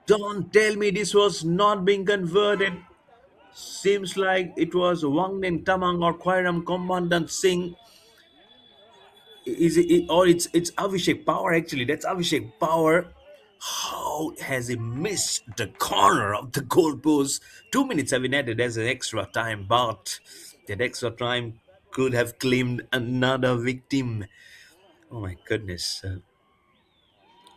Don't tell me this was not being converted. Seems like it was Wangden Tamang or Kwairam Commandant Singh. Is it, or it's Avishek Power actually? That's Avishek Power. How has he missed the corner of the goalpost? 2 minutes have been added as an extra time, but that extra time could have claimed another victim. Oh my goodness.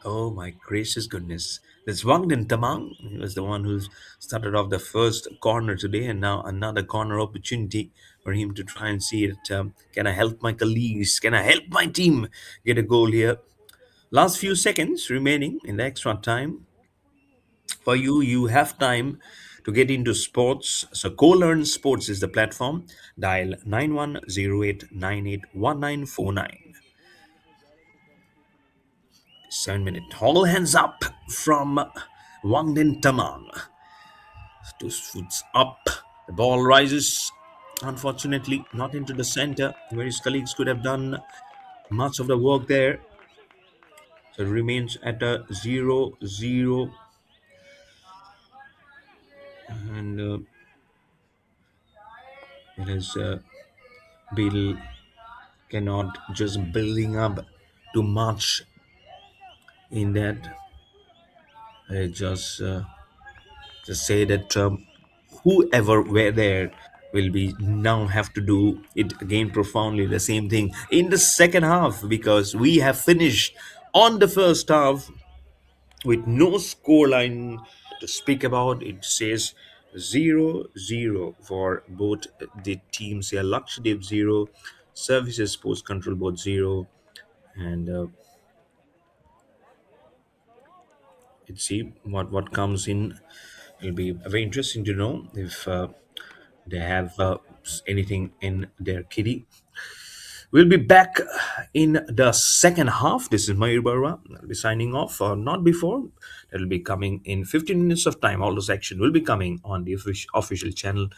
Oh my gracious goodness. That's Wangden Tamang. He was the one who started off the first corner today, and now another corner opportunity for him to try and see it. Can I help my colleagues? Can I help my team get a goal here? Last few seconds remaining in the extra time. For you, you have time to get into sports. So, Co-Learn Sports is the platform. Dial 9108981949. 7 minute. All hands up from Wangden Tamang. Two foots up. The ball rises. Unfortunately, not into the center, where his colleagues could have done much of the work there. So it remains at a 0-0. And it is Bill cannot just building up too much in that. I just say that whoever were there will be now have to do it again profoundly the same thing in the second half, because we have finished on the first half with no scoreline to speak about. It says 0-0 for both the teams here. Lakshadweep 0, Services Sports Control Board 0, and let's see what comes in. It'll be very interesting to know if they have anything in their kitty. We'll be back in the second half. This is Mayur Barwa. I'll be signing off, not before. It'll be coming in 15 minutes of time. All those action will be coming on the official channel,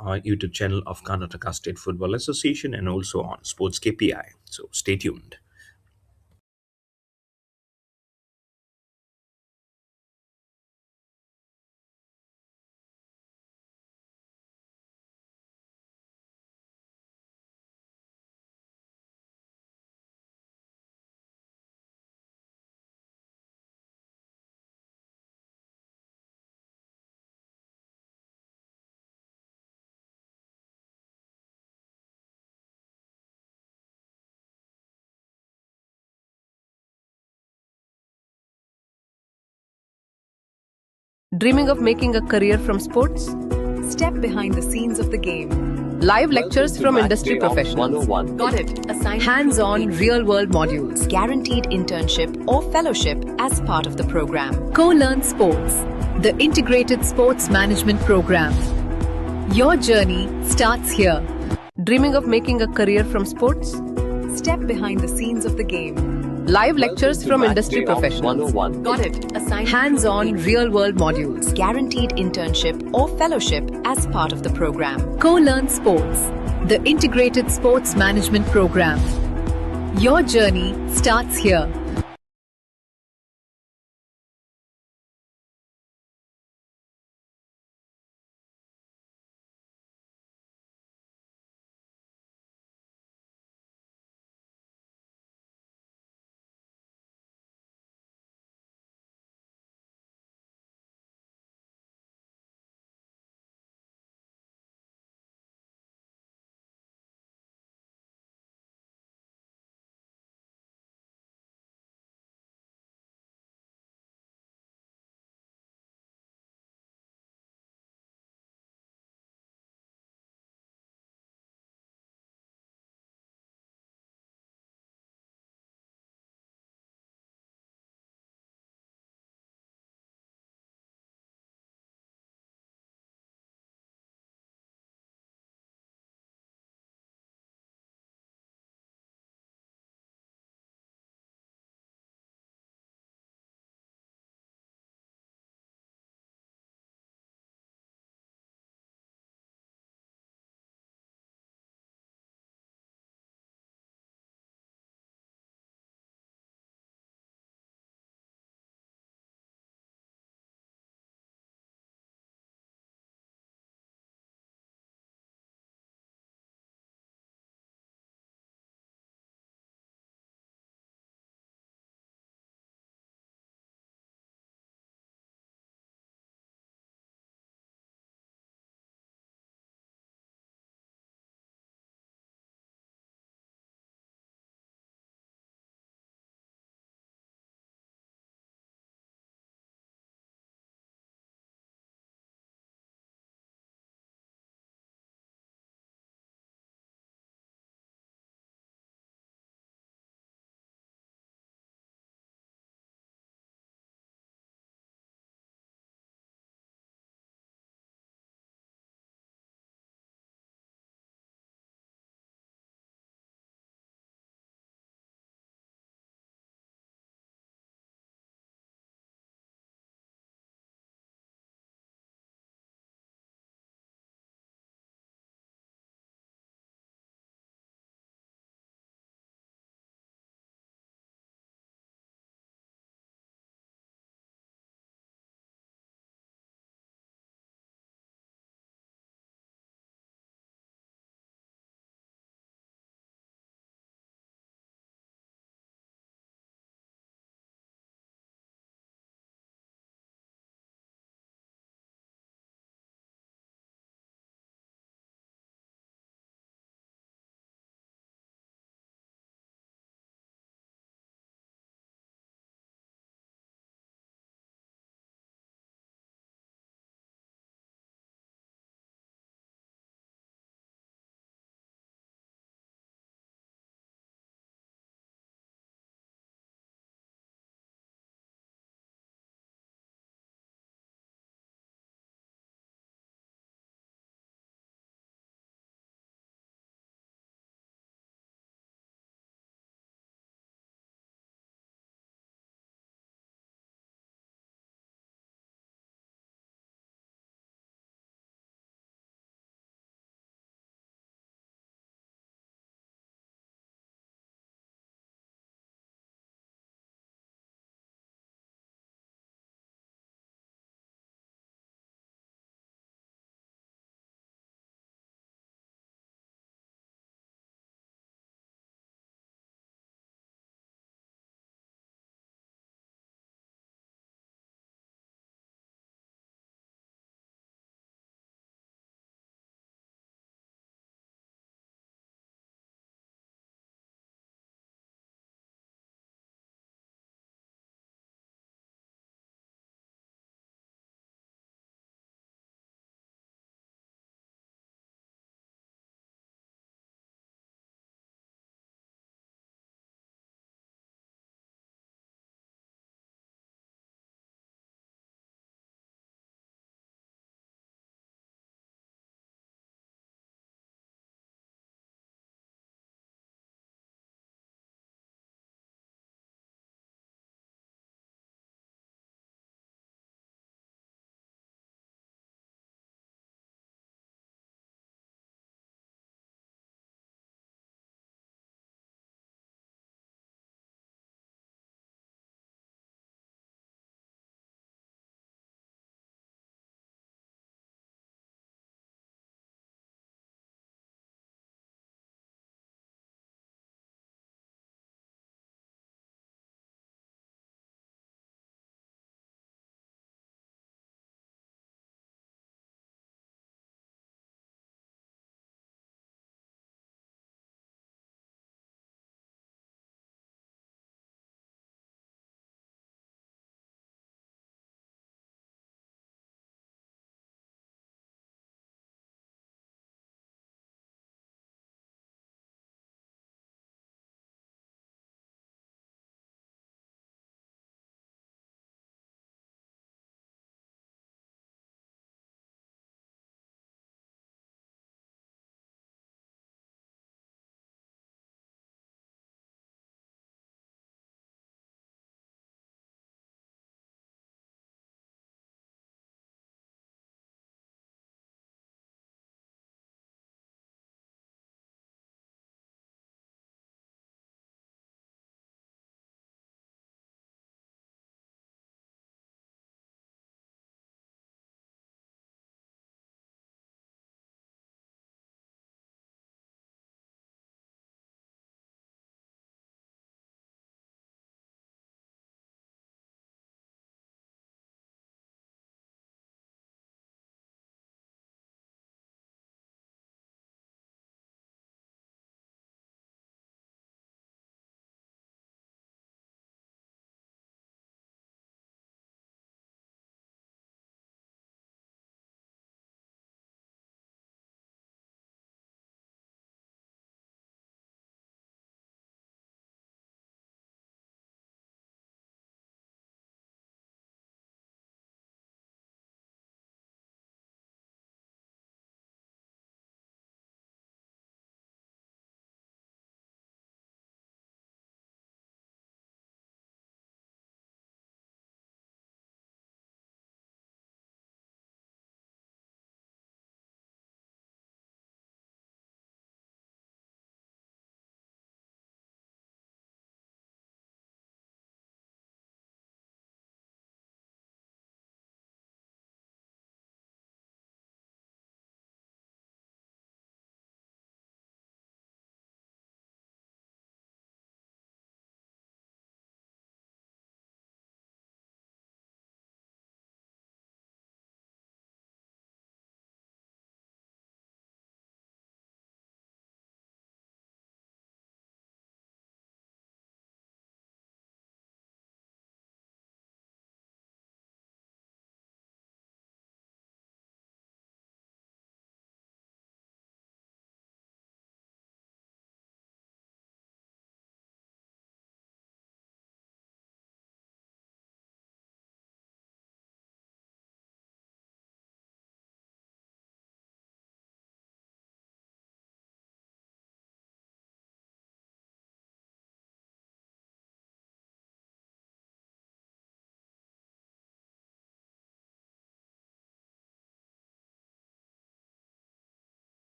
YouTube channel of Karnataka State Football Association, and also on Sports KPI. So stay tuned. Dreaming of making a career from sports? Step behind the scenes of the game. Live lectures from industry professionals. 101. Got it. Assigned Hands-on real-world modules. guaranteed internship or fellowship as part of the program. Co-Learn Sports, the integrated sports management program. Your journey starts here. Dreaming of making a career from sports? Step behind the scenes of the game. Live lectures from industry professionals. 101. Got it. Assigned Hands-on real-world modules. guaranteed internship or fellowship as part of the program. Co-Learn Sports, the integrated sports management program. Your journey starts here.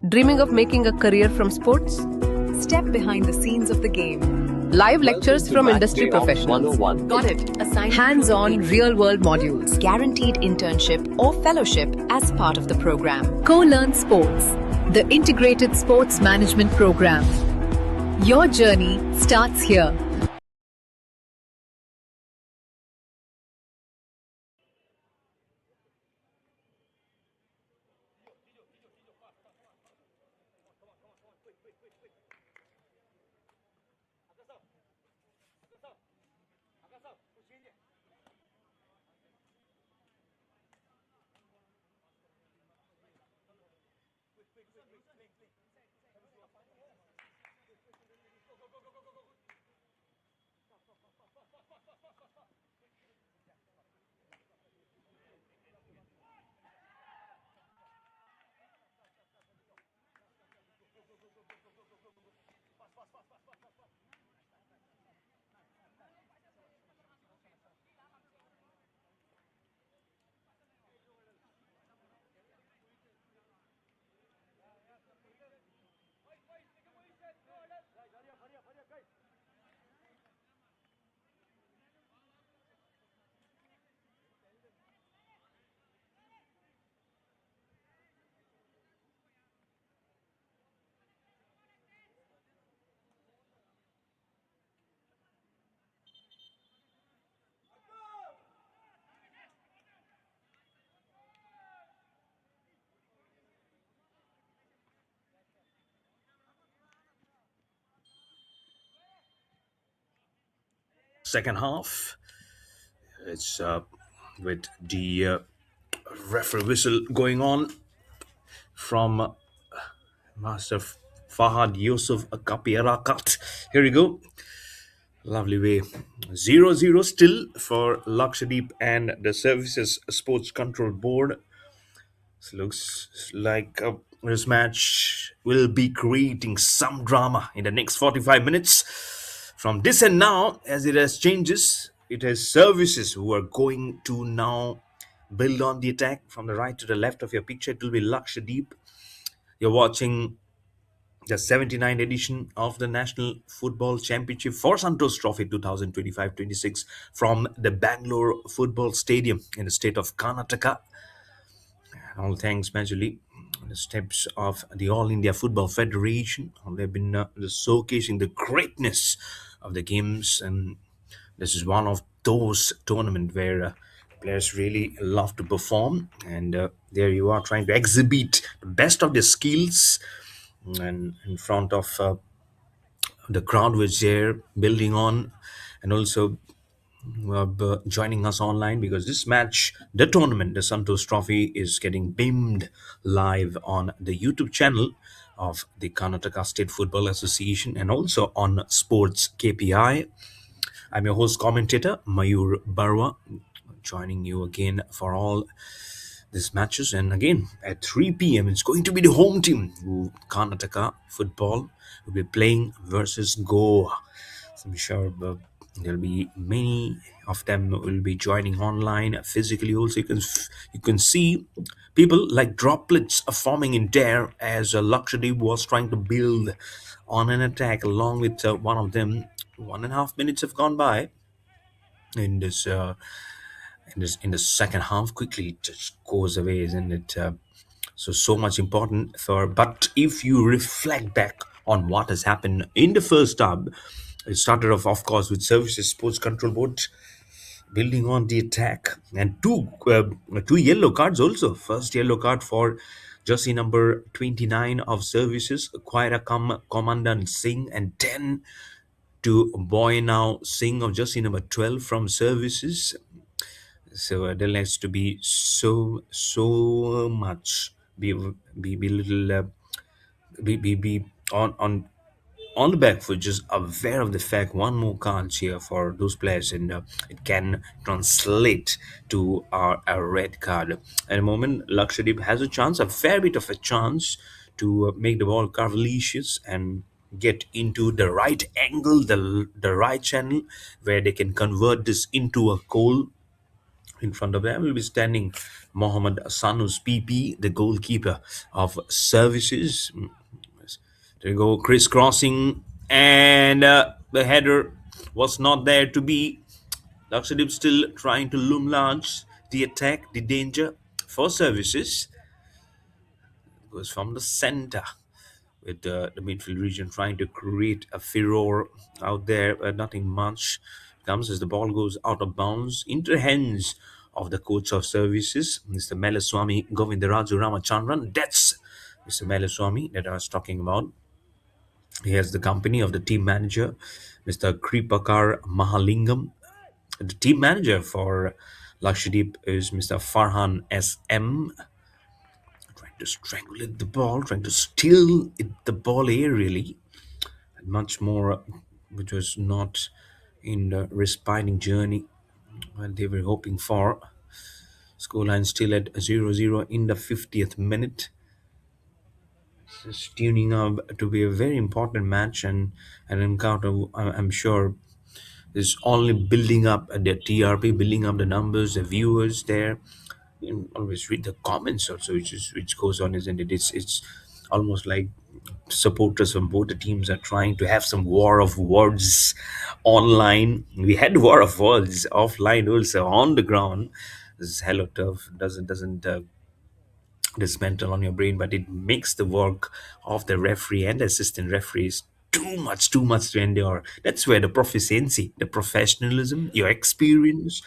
Dreaming of making a career from sports? Step behind the scenes of the game. Live Welcome lectures to from Match industry Day of professionals. 101. Got it. Assignment Hands on complete. real world modules. Guaranteed internship or fellowship as part of the program. Co Learn Sports, the integrated sports management program. Your journey starts here. Second half, it's with the referee whistle going on from Master Fahad Yusuf Kapirakat. Here we go. Lovely way. 0-0 still for Lakshadweep and the Services Sports Control Board. This looks like this match will be creating some drama in the next 45 minutes. From this and now, as it has changes, it has Services who are going to now build on the attack from the right to the left of your picture. It will be Lakshadweep. You're watching the 79th edition of the National Football Championship for Santosh Trophy 2025-26 from the Bangalore Football Stadium in the state of Karnataka. And all thanks majorly the steps of the All India Football Federation. They've been showcasing the greatness of the games, and this is one of those tournaments where players really love to perform, and there you are trying to exhibit the best of their skills and in front of the crowd which they're building on, and also joining us online because this match, the tournament, the Santosh Trophy, is getting beamed live on the YouTube channel of the Karnataka State Football Association and also on Sports KPI. I'm your host commentator Mayur Barwa, joining you again for all these matches. And again, at 3 p.m., it's going to be the home team, who Karnataka football will be playing versus Goa. So I'm sure there'll be many of them will be joining online physically. Also, you can see people like droplets are forming in there as Lakshadweep was trying to build on an attack along with one of them. 1.5 minutes have gone by in the second half. Quickly it just goes away, isn't it? So much important for. But if you reflect back on what has happened in the first half, it started off, of course, with Services Sports Control Board building on the attack and two yellow cards also. First yellow card for jersey number 29 of Services, Quaira Commandant Singh, and 10 to Boy Now Singh of jersey number 12 from Services. So there has to be so much be little be on the back foot, just aware of the fact one more card here for those players, and it can translate to a red card. At the moment, Lakshadweep has a chance, a fair bit of a chance, to make the ball carvalicious and get into the right angle, the right channel where they can convert this into a goal In front of them will be standing Mohammad Sanus PP, the goalkeeper of services. There you go, crisscrossing, and the header was not there to be. Lakshadweep still trying to loom large. The attack, the danger for services goes from the center with the midfield region trying to create a furor out there, but nothing much comes as the ball goes out of bounds into the hands of the coach of services, Mr. Melaswamy Govindaraju Ramachandran. That's Mr. Melaswamy that I was talking about. He has the company of the team manager, Mr. Kripakar Mahalingam. The team manager for Lakshadweep is Mr. Farhan SM, trying to strangulate the ball, trying to steal the ball aerially, and much more, which was not in the respiring journey while they were hoping for. Scoreline still at 0-0 in the 50th minute. This is tuning up to be a very important match and an encounter. I'm sure is only building up the TRP, building up the numbers, the viewers there. You always read the comments also, which goes on, isn't it? It's almost like supporters from both the teams are trying to have some war of words online. We had war of words offline also on the ground. This is hello turf doesn't dismantle on your brain, but it makes the work of the referee and assistant referees too much to endure. That's where the proficiency, the professionalism, your experience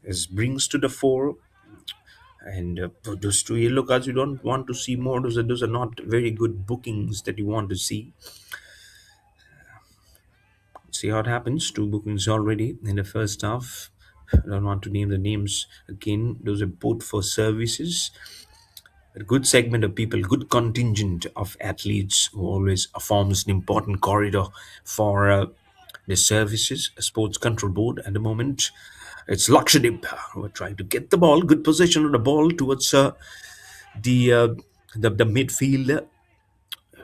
is brings to the fore. And those two yellow cards you don't want to see more. Those are not very good bookings that you want to see. See how it happens. Two bookings already in the first half. I don't want to name the names again. Those are both for services. A good segment of people, good contingent of athletes who always forms an important corridor for the services, sports control board at the moment. It's Lakshadweep who are trying to get the ball, good possession of the ball towards the, uh, the midfielder.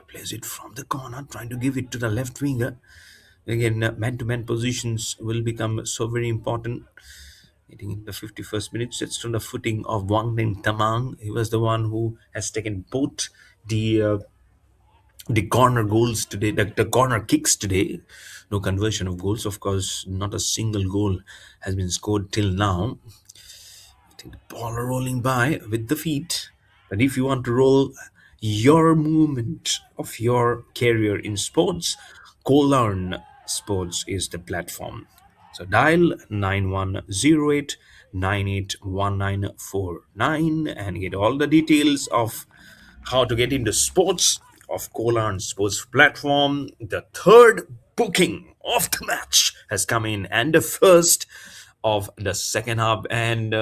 Plays it from the corner, trying to give it to the left winger. Again, man-to-man positions will become so very important. Hitting in the 51st minute, sits on the footing of Wang Ning Tamang. He was the one who has taken both the uh, the corner goals today, the corner kicks today. No conversion of goals, of course. Not a single goal has been scored till now. I think the ball rolling by with the feet. But if you want to roll your movement of your career in sports, Kolarn Sports is the platform. So dial 9108981949 and get all the details of how to get into sports of Kolarn Sports platform. The third booking of the match has come in, and the first of the second half. And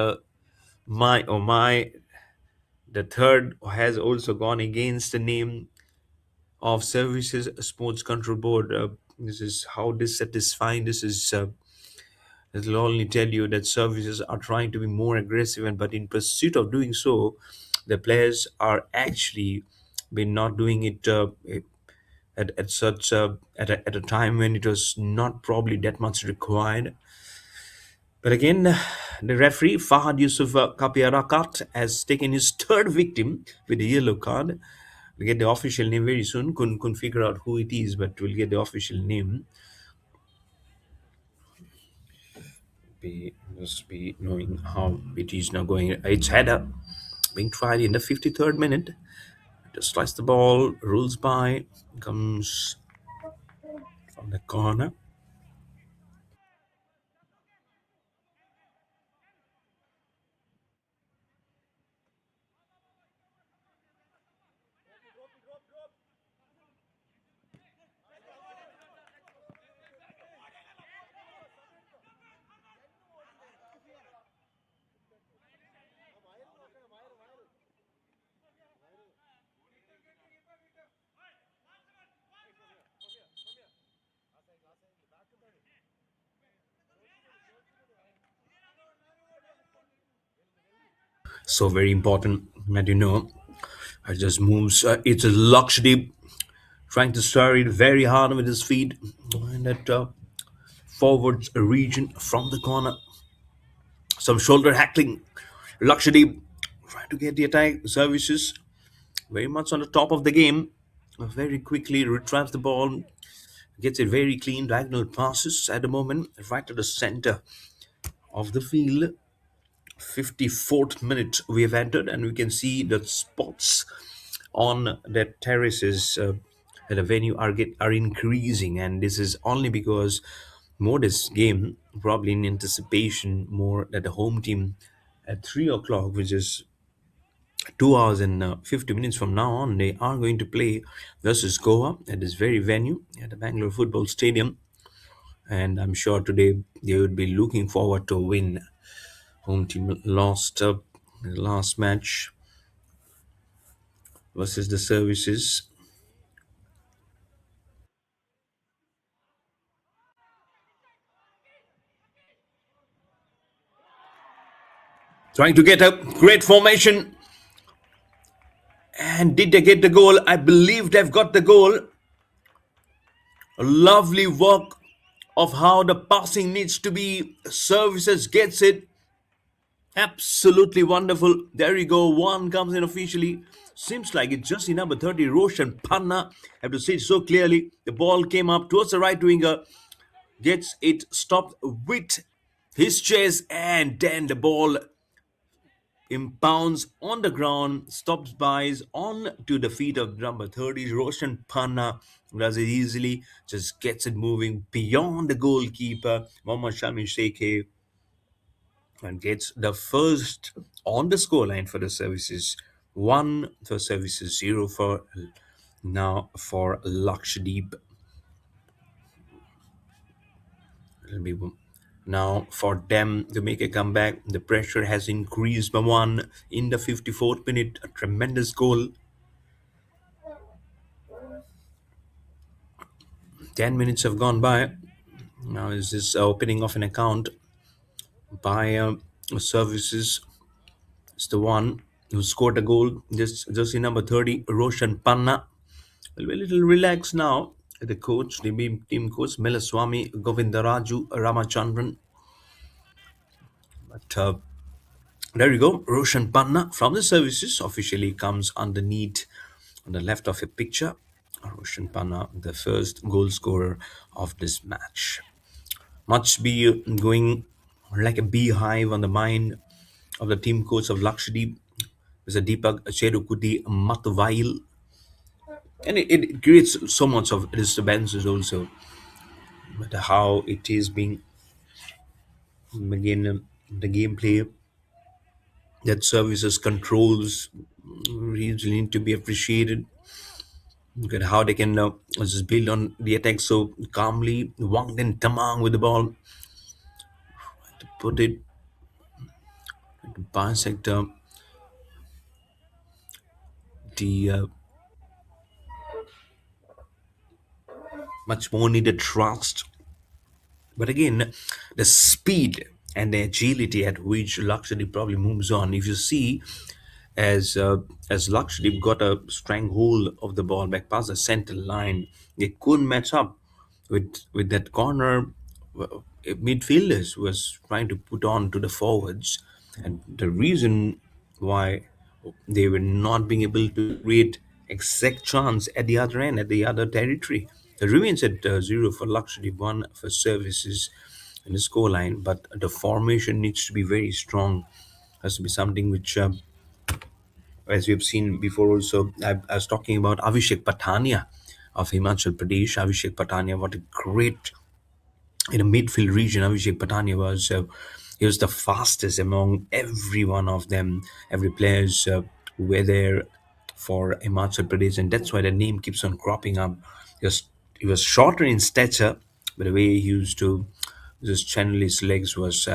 my oh my, the third has also gone against the name of Services Sports Control Board. This is how dissatisfying this is. It'll only tell you that services are trying to be more aggressive, and but in pursuit of doing so, the players are actually been not doing it at such at a time when it was not probably that much required. But again, the referee Fahad Yusuf Kapiarakat has taken his third victim with a yellow card. We'll get the official name very soon. Couldn't figure out who it is, but we'll get the official name. We must be knowing how it is now going. It's header being tried in the 53rd minute. Just slice the ball, rolls by, comes from the corner. So very important that you know. It just moves. It's a Lakshadweep trying to stir it very hard with his feet, and that forwards region from the corner. Some shoulder hackling. Lakshadweep trying to get the attack services very much on the top of the game. Very quickly retrieves the ball, gets it very clean. Diagonal passes at the moment, right to the center of the field. 54th minute we have entered, and we can see the spots on the terraces at the venue are increasing, and this is only because more this game probably in anticipation more that the home team at 3 o'clock, which is 2 hours and 50 minutes from now on, they are going to play versus Goa at this very venue at the Bangalore Football Stadium. And I'm sure today they would be looking forward to win. Home team lost the last match versus the services. Trying to get a great formation. And did they get the goal? I believe they've got the goal. A lovely work of how the passing needs to be. Services gets it. Absolutely wonderful. There you go. One comes in officially. Seems like it's just the number 30, Roshan Panna. I have to say it so clearly. The ball came up towards the right winger. Gets it stopped with his chest. And then the ball impounds on the ground, stops by on to the feet of number 30, Roshan Panna. Does it easily, just gets it moving beyond the goalkeeper, Mohammad Shami Sheikh, and gets the first on the scoreline for the services. One for services, zero for now for Lakshadweep. It'll be now for them to make a comeback. The pressure has increased by one in the 54th minute. A tremendous goal. 10 minutes have gone by. Now is this opening of an account by services. It's the one who scored a goal. Just in number 30, Roshan Panna. Will be a little relaxed now. The coach, the team coach, Melaswamy Govindaraju Ramachandran. But there you go. Roshan Panna from the services officially comes underneath on the left of a picture. Roshan Panna, the first goal scorer of this match. Must be going like a beehive on the mind of the team coach of Lakshadweep. There's a Deepak Cherukuti Matvail. And it creates so much of disturbances also. But how it is being, again, the gameplay that services controls really need to be appreciated. Look at how they can just build on the attack so calmly. Wang Then Tamang with the ball to put it to bisect the much more needed trust. But again, the speed and the agility at which Lakshadweep probably moves on. If you see, as Lakshadweep got a stranglehold of the ball back past the center line, they couldn't match up with that corner. Midfielders was trying to put on to the forwards, and the reason why they were not being able to create exact chance at the other end, at the other territory. It remains at 0 for Lakshadweep, 1 for services in the scoreline, but the formation needs to be very strong. Has to be something which, as we've seen before, also I was talking about Avishek Patania of Himachal Pradesh. Avishek Patania, what a great in the midfield region. Avishek Patania was he was the fastest among every one of them. Every players who were there for Himachal Pradesh, and that's why the name keeps on cropping up. He was shorter in stature, but the way he used to just channel his legs was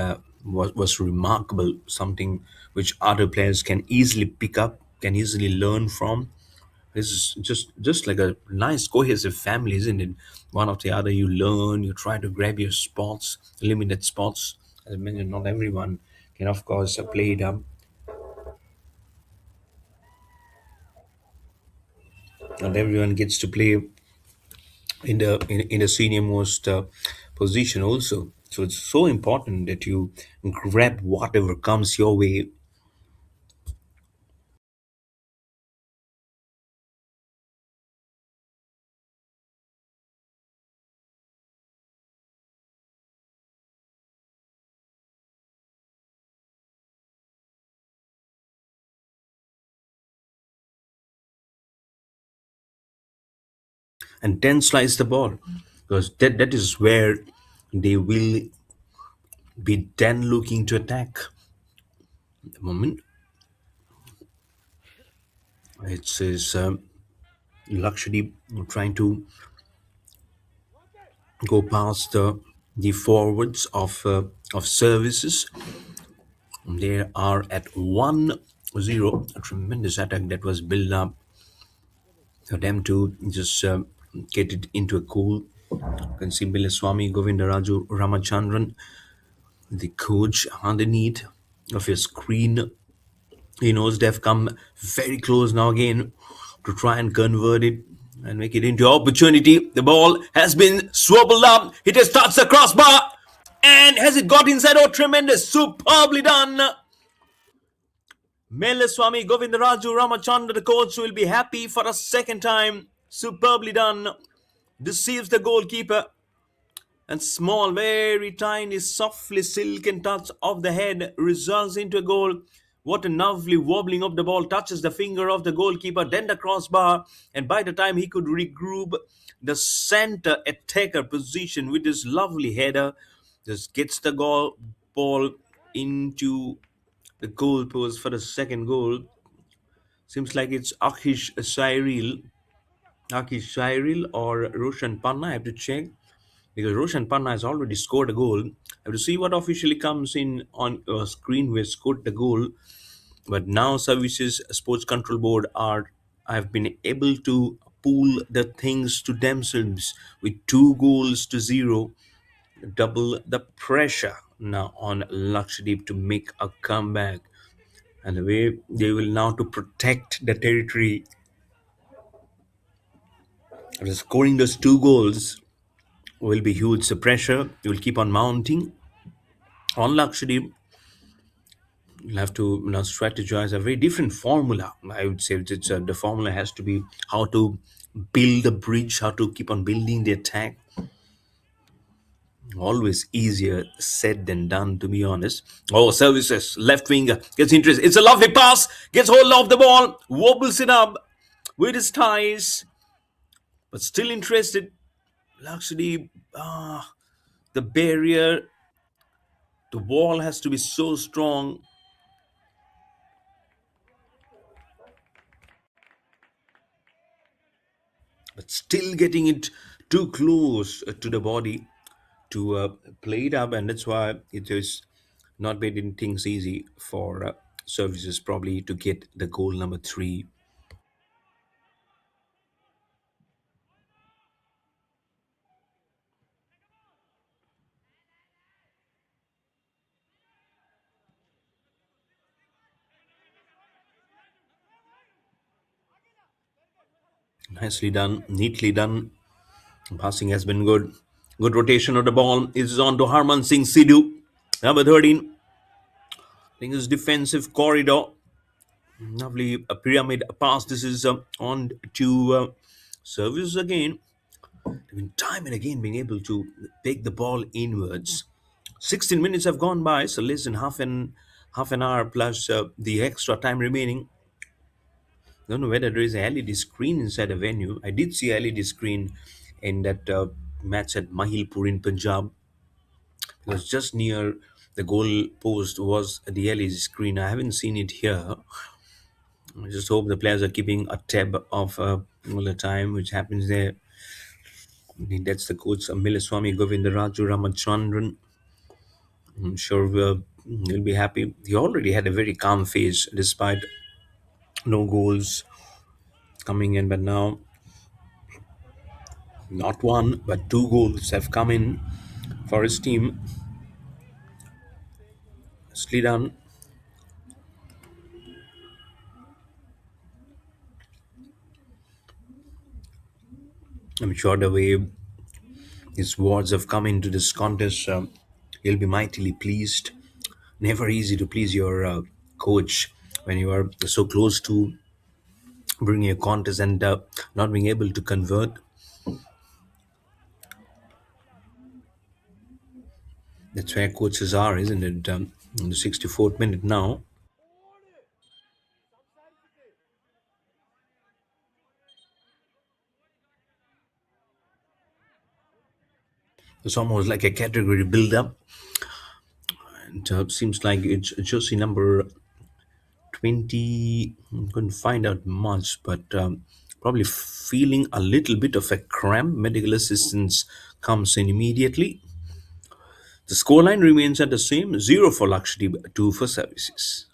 remarkable. Something which other players can easily pick up, can easily learn from. This is just like a nice cohesive family, isn't it? One after the other, you learn, you try to grab your spots, limited spots. As I mentioned, not everyone can, of course, play it up. Not everyone gets to play in the senior most position also. So it's so important that you grab whatever comes your way and then slice the ball, because that is where they will be then looking to attack. At the moment, it's is Lakshadweep trying to go past the forwards of services. They are at 1-0. A tremendous attack that was built up for them to just get it into a goal. You can see Swami Govindaraju Ramachandran, the coach, underneath of your screen. He knows they've come very close now again to try and convert it and make it into opportunity. The ball has been swabbled up. It has touched the crossbar. And has it got inside? Oh, tremendous. Superbly done. Swami Govindaraju Ramachandra, the coach, will be happy for a second time. Superbly done. Deceives the goalkeeper. And small, very tiny, softly silken touch of the head results into a goal. What a lovely wobbling of the ball touches the finger of the goalkeeper, then the crossbar, and by the time he could regroup the center attacker position with his lovely header, just gets the ball into the goal post for the second goal. Seems like it's Akhish Cyril or Roshan Panna. I have to check because Roshan Panna has already scored a goal. I have to see what officially comes in on screen who has scored the goal. But now Services Sports Control Board are have been able to pool the things to themselves with 2 goals to 0, double the pressure now on Lakshadweep to make a comeback. And the way they will now to protect the territory after scoring those 2 goals will be huge. The pressure will keep on mounting on Lakshadweep. You'll have to strategize a very different formula. I would say the formula has to be how to build a bridge, how to keep on building the attack. Always easier said than done, to be honest. Oh, services left winger gets interest. It's a lovely pass. Gets hold of the ball, wobbles it up with his ties, but still interested. Lakshadweep, the barrier, the wall has to be so strong, but still getting it too close to the body to play it up, and that's why it is not making things easy for services probably to get the goal number 3. Nicely done, neatly done. Passing has been good. Good rotation of the ball is on to Harman Singh Sidhu, number 13. I think his defensive corridor. Lovely pyramid pass. This is on to service again. They've been time and again being able to take the ball inwards. 16 minutes have gone by, so less than half an hour plus the extra time remaining. Don't know whether there is a LED screen inside the venue. I did see a LED screen in that match at Mahilpur in Punjab. It was just near the goal post was the LED screen. I haven't seen it here. I just hope the players are keeping a tab of all the time, which happens there. That's the coach, Swami Govindaraju Ramachandran. I'm sure he'll be happy. He already had a very calm face despite no goals coming in, but now not one but 2 goals have come in for his team. Slidan, I'm sure the way his words have come into this contest, you'll be mightily pleased. Never easy to please your coach when you are so close to bringing a contest and not being able to convert. That's where coaches are, isn't it? In the 64th minute now, it's almost like a category build-up, and seems like it's jersey number 20. Couldn't find out much, but probably feeling a little bit of a cramp. Medical assistance comes in immediately. The scoreline remains at the same 0 for Lakshadweep, 2 for services.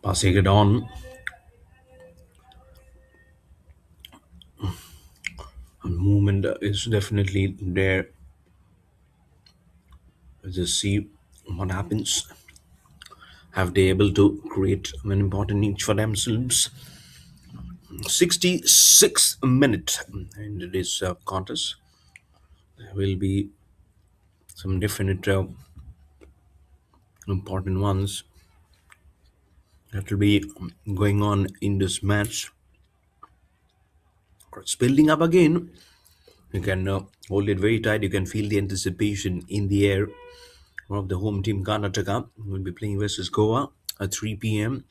Passing it on, movement is definitely there. Let's just see what happens. Have they able to create an important niche for themselves? 66 minute in this contest. There will be some definite important ones that will be going on in this match. It's building up again. You can hold it very tight. You can feel the anticipation in the air. One of the home team, Karnataka, will be playing versus Goa at 3 p.m.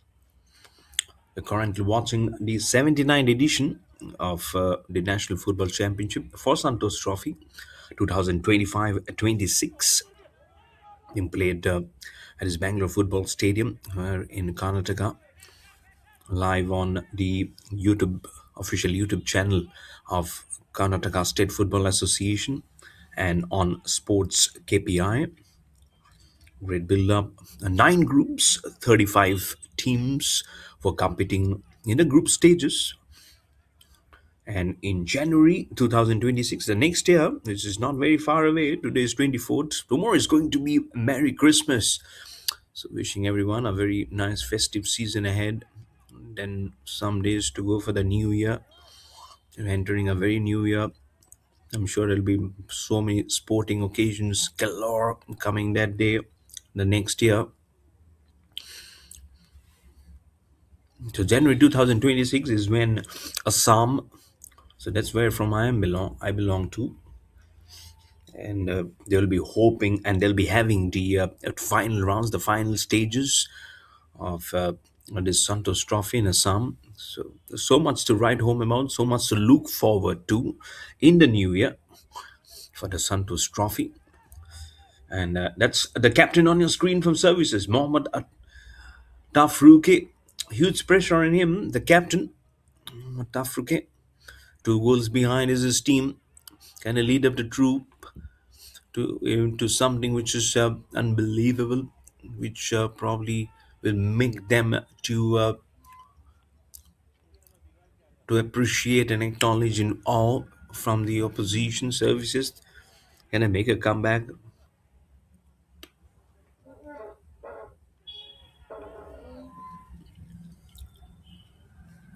You're currently watching the 79th edition of the National Football Championship for Santosh Trophy 2025-26, being played at his Bangalore Football Stadium in Karnataka, live on the YouTube official YouTube channel of Karnataka State Football Association and on Sports KPI. Great build up. Nine groups, 35 teams were competing in the group stages. And in January 2026, the next year, which is not very far away, today is 24th, tomorrow is going to be Merry Christmas. So, wishing everyone a very nice festive season ahead. Then, some days to go for the new year. We're entering a very new year. I'm sure there'll be so many sporting occasions galore coming that day, the next year. So January 2026 is when Assam, so that's where from I belong to, and they'll be hoping and they'll be having the final rounds, the final stages of this Santosh Trophy in Assam. So there's so much to write home about, so much to look forward to in the new year for the Santosh Trophy, and that's the captain on your screen from services, Mohammad Tough rookie, huge pressure on him. The captain, tough rookie, 2 goals behind is his team. Can he lead up the troop to something which is unbelievable, which probably will make them to appreciate and acknowledge in awe from the opposition services? Can I make a comeback?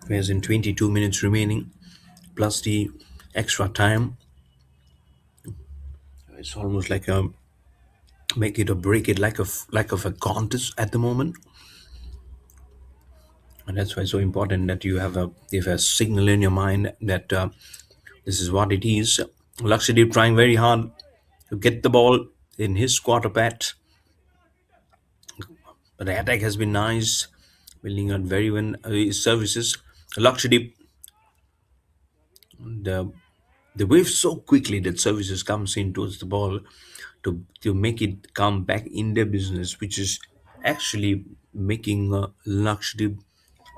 Whereas in 22 minutes remaining, plus the extra time, it's almost like a make it or break it, like of a contest at the moment. And that's why it's so important that you have a signal in your mind that this is what it is. Lakshadweep trying very hard to get the ball in his quarter pat, but the attack has been nice, building on very well his services. Lakshadweep, the the wave so quickly that services comes in towards the ball to make it come back in their business, which is actually making Lakshadweep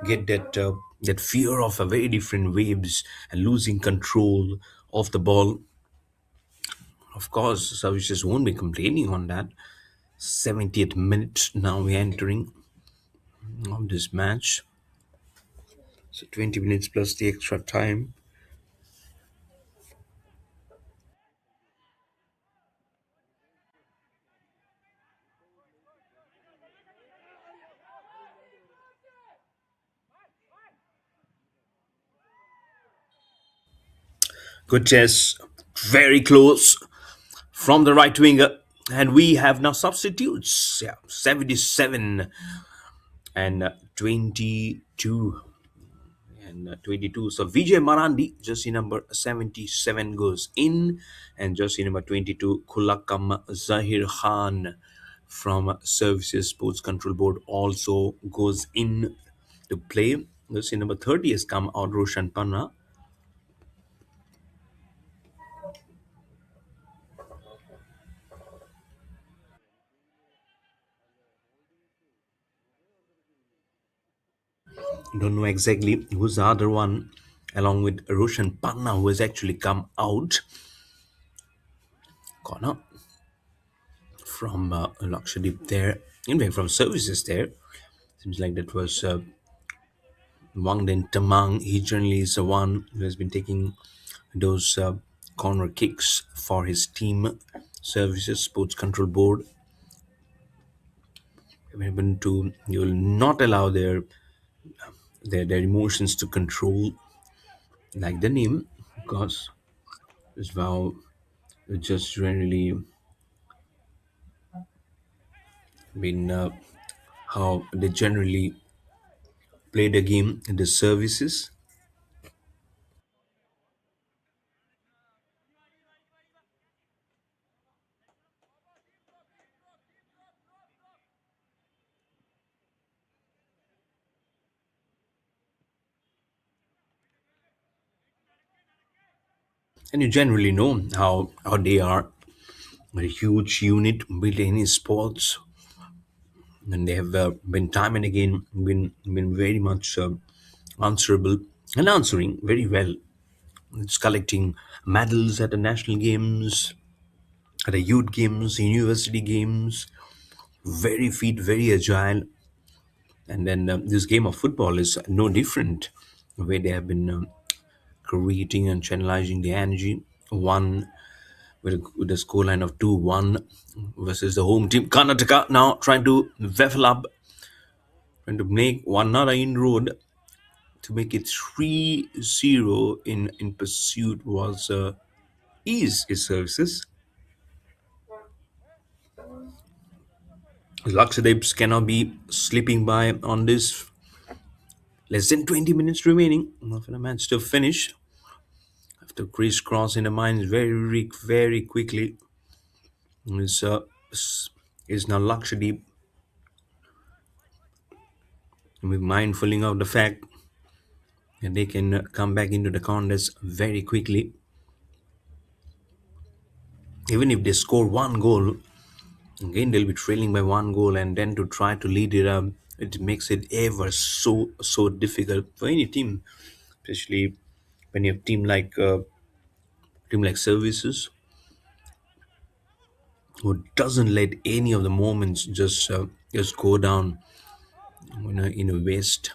get that fear of a very different waves and losing control of the ball. Of course, services won't be complaining on that. 70th minute now we're entering of this match. So 20 minutes plus the extra time. Good chess. Very close from the right winger. And we have now substitutes. Yeah, 77 and 22. And 22. So Vijay Marandi, jersey number 77, goes in, and jersey number 22, Kulakam Zahir Khan from Services Sports Control Board also goes in to play. Jersey number 30 has come out, Roshan Panna. Don't know exactly who's the other one, along with Roshan Panna, who has actually come out. Corner from Lakshadweep there. Anyway, from Services there. Seems like that was Wangden Tamang. He generally is the one who has been taking those corner kicks for his team. Services Sports Control Board. You will not allow their emotions to control, like the name, because it's how it just generally been how they generally play the game in the services. And you generally know how they are a huge unit with any sports, and they have been time and again been very much answerable and answering very well. It's collecting medals at the national games, at the youth games, university games. Very fit, very agile, and then this game of football is no different. The way they have been creating and channelizing the energy. One with a scoreline of 2-1 versus the home team. Karnataka now trying to level up, trying to make one another inroad to make it 3-0 in pursuit was is his services. Lakshadweeps cannot be slipping by on this. Less than 20 minutes remaining for the match to finish. After crisscrossing the minds very quickly, is is now Lakshadweep be mindfully of the fact that they can come back into the contest very quickly. Even if they score one goal, again they'll be trailing by 1 goal, and then to try to lead it up it makes it ever so difficult for any team, especially when you have team like services, who doesn't let any of the moments just go down in a waste.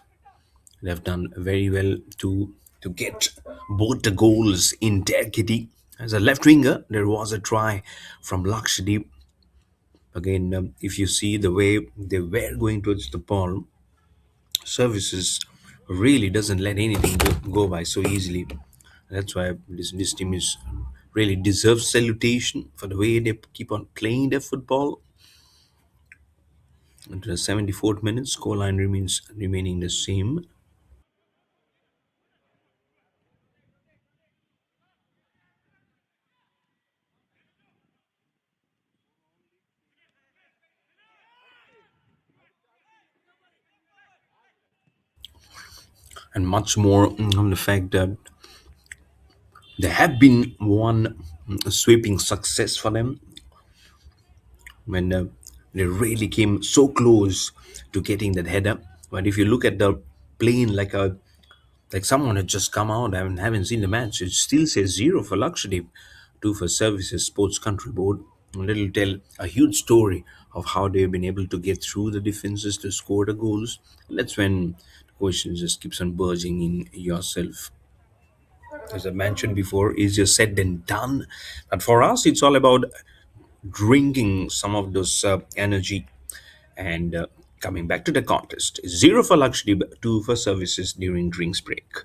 They have done very well to get both the goals in their kitty. As a left winger, there was a try from Lakshadweep. Again, if you see the way they were going towards the ball, services really doesn't let anything go by so easily. That's why this team is really deserves salutation for the way they keep on playing their football. Into the 74th minute, scoreline remains remaining the same. And much more on the fact that there have been one sweeping success for them when they really came so close to getting that header. But if you look at the plane like someone had just come out and haven't seen the match, it still says zero for Lakshadweep, two for Services Sports Country Board. And it'll tell a huge story of how they've been able to get through the defenses to score the goals. That's when the question just keeps on bursting in yourself. As I mentioned before, easier said than done. But for us, it's all about drinking some of those energy and coming back to the contest. Zero for luxury, two for services during drinks break.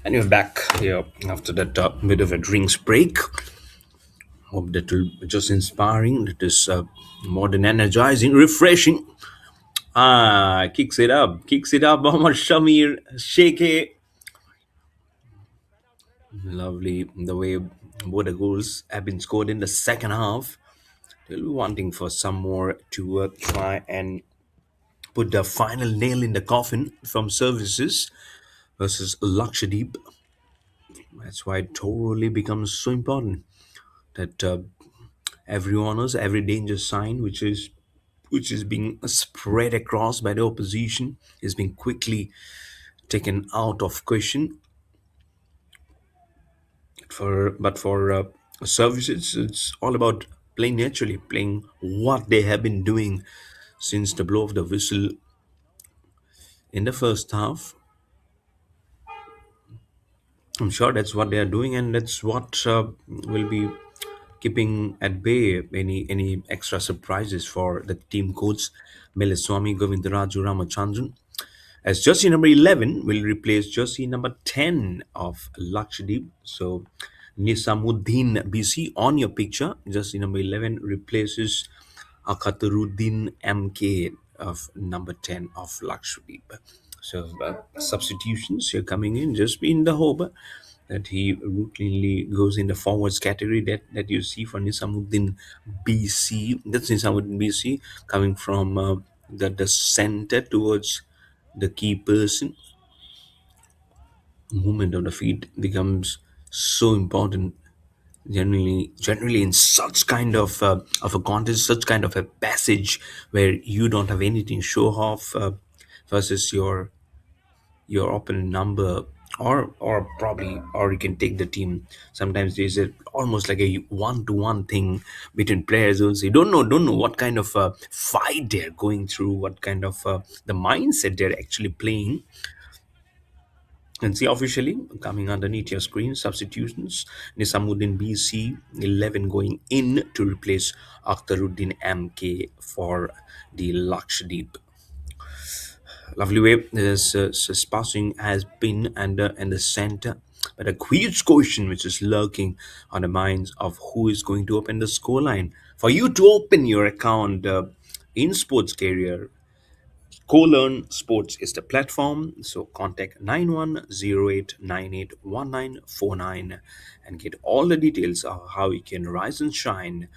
And you're back here after that bit of a drinks break. Hope that will be just inspiring. That is more than energizing, refreshing. Kicks it up. Mohammad Shamir, Sheke. Lovely the way both the goals have been scored in the second half. They'll be wanting for some more to try and put the final nail in the coffin from services versus Lakshadweep. That's why it totally becomes so important that every honors, every danger sign, which is being spread across by the opposition, is being quickly taken out of question. But for services, it's all about playing naturally, playing what they have been doing since the blow of the whistle in the first half. I'm sure that's what they are doing, and that's what will be keeping at bay any extra surprises for the team coach Meliswamy Govindaraju Ramachandran. As jersey number 11 will replace jersey number 10 of Lakshadweep. So Nisamuddin BC on your picture. Jersey number 11 replaces Akhataruddin MK of number 10 of Lakshadweep. So substitutions, you're coming in just in the hope that he routinely goes in the forwards category that you see for Nizamuddin BC. That's Nizamuddin BC coming from the center towards the key person. Movement of the feet becomes so important generally in such kind of a contest, such kind of a passage where you don't have anything to show off versus your opponent number, or probably, or you can take the team. Sometimes there's a almost like a one-to-one thing between players. Also, you don't know what kind of fight they're going through, what kind of the mindset they're actually playing. And see officially coming underneath your screen, substitutions: Nisamuddin BC 11 going in to replace Akhtaruddin MK for the Lakshadweep. Lovely way this passing has been under in the center. But a huge question which is lurking on the minds of who is going to open the scoreline. For you to open your account in sports career, Co-Learn Sports is the platform. So contact 9108981949 and get all the details of how you can rise and shine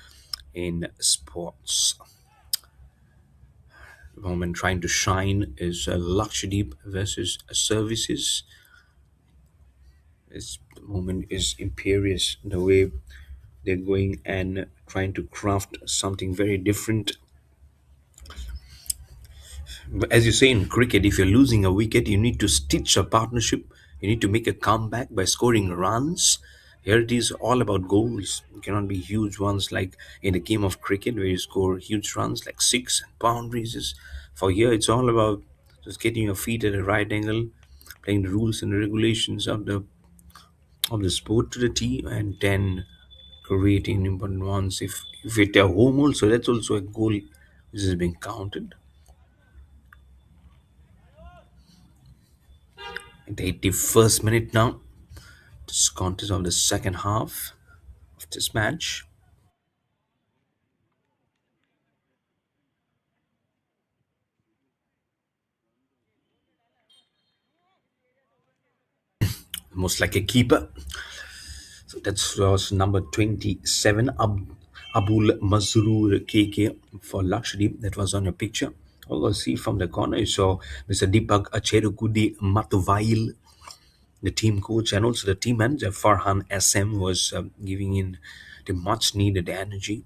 in sports. The moment trying to shine is Lakshadweep versus services. The moment is imperious. The way they're going and trying to craft something very different. As you say in cricket, if you're losing a wicket, you need to stitch a partnership. You need to make a comeback by scoring runs. Here it is all about goals. It cannot be huge ones like in a game of cricket where you score huge runs like six and boundaries. For here, it's all about just getting your feet at a right angle, playing the rules and regulations of the sport to the T, and then creating important ones. If it's a home also, that's also a goal which is being counted. At the 81st minute now, this contest of the second half of this match. Almost like a keeper. So that was number 27, Abul Mazrur KK for Lakshadweep. That was on your picture. Although, see from the corner, you saw Mr. Deepak Acherukudi Matuvail, the team coach, and also the team manager Farhan SM was giving in the much needed energy.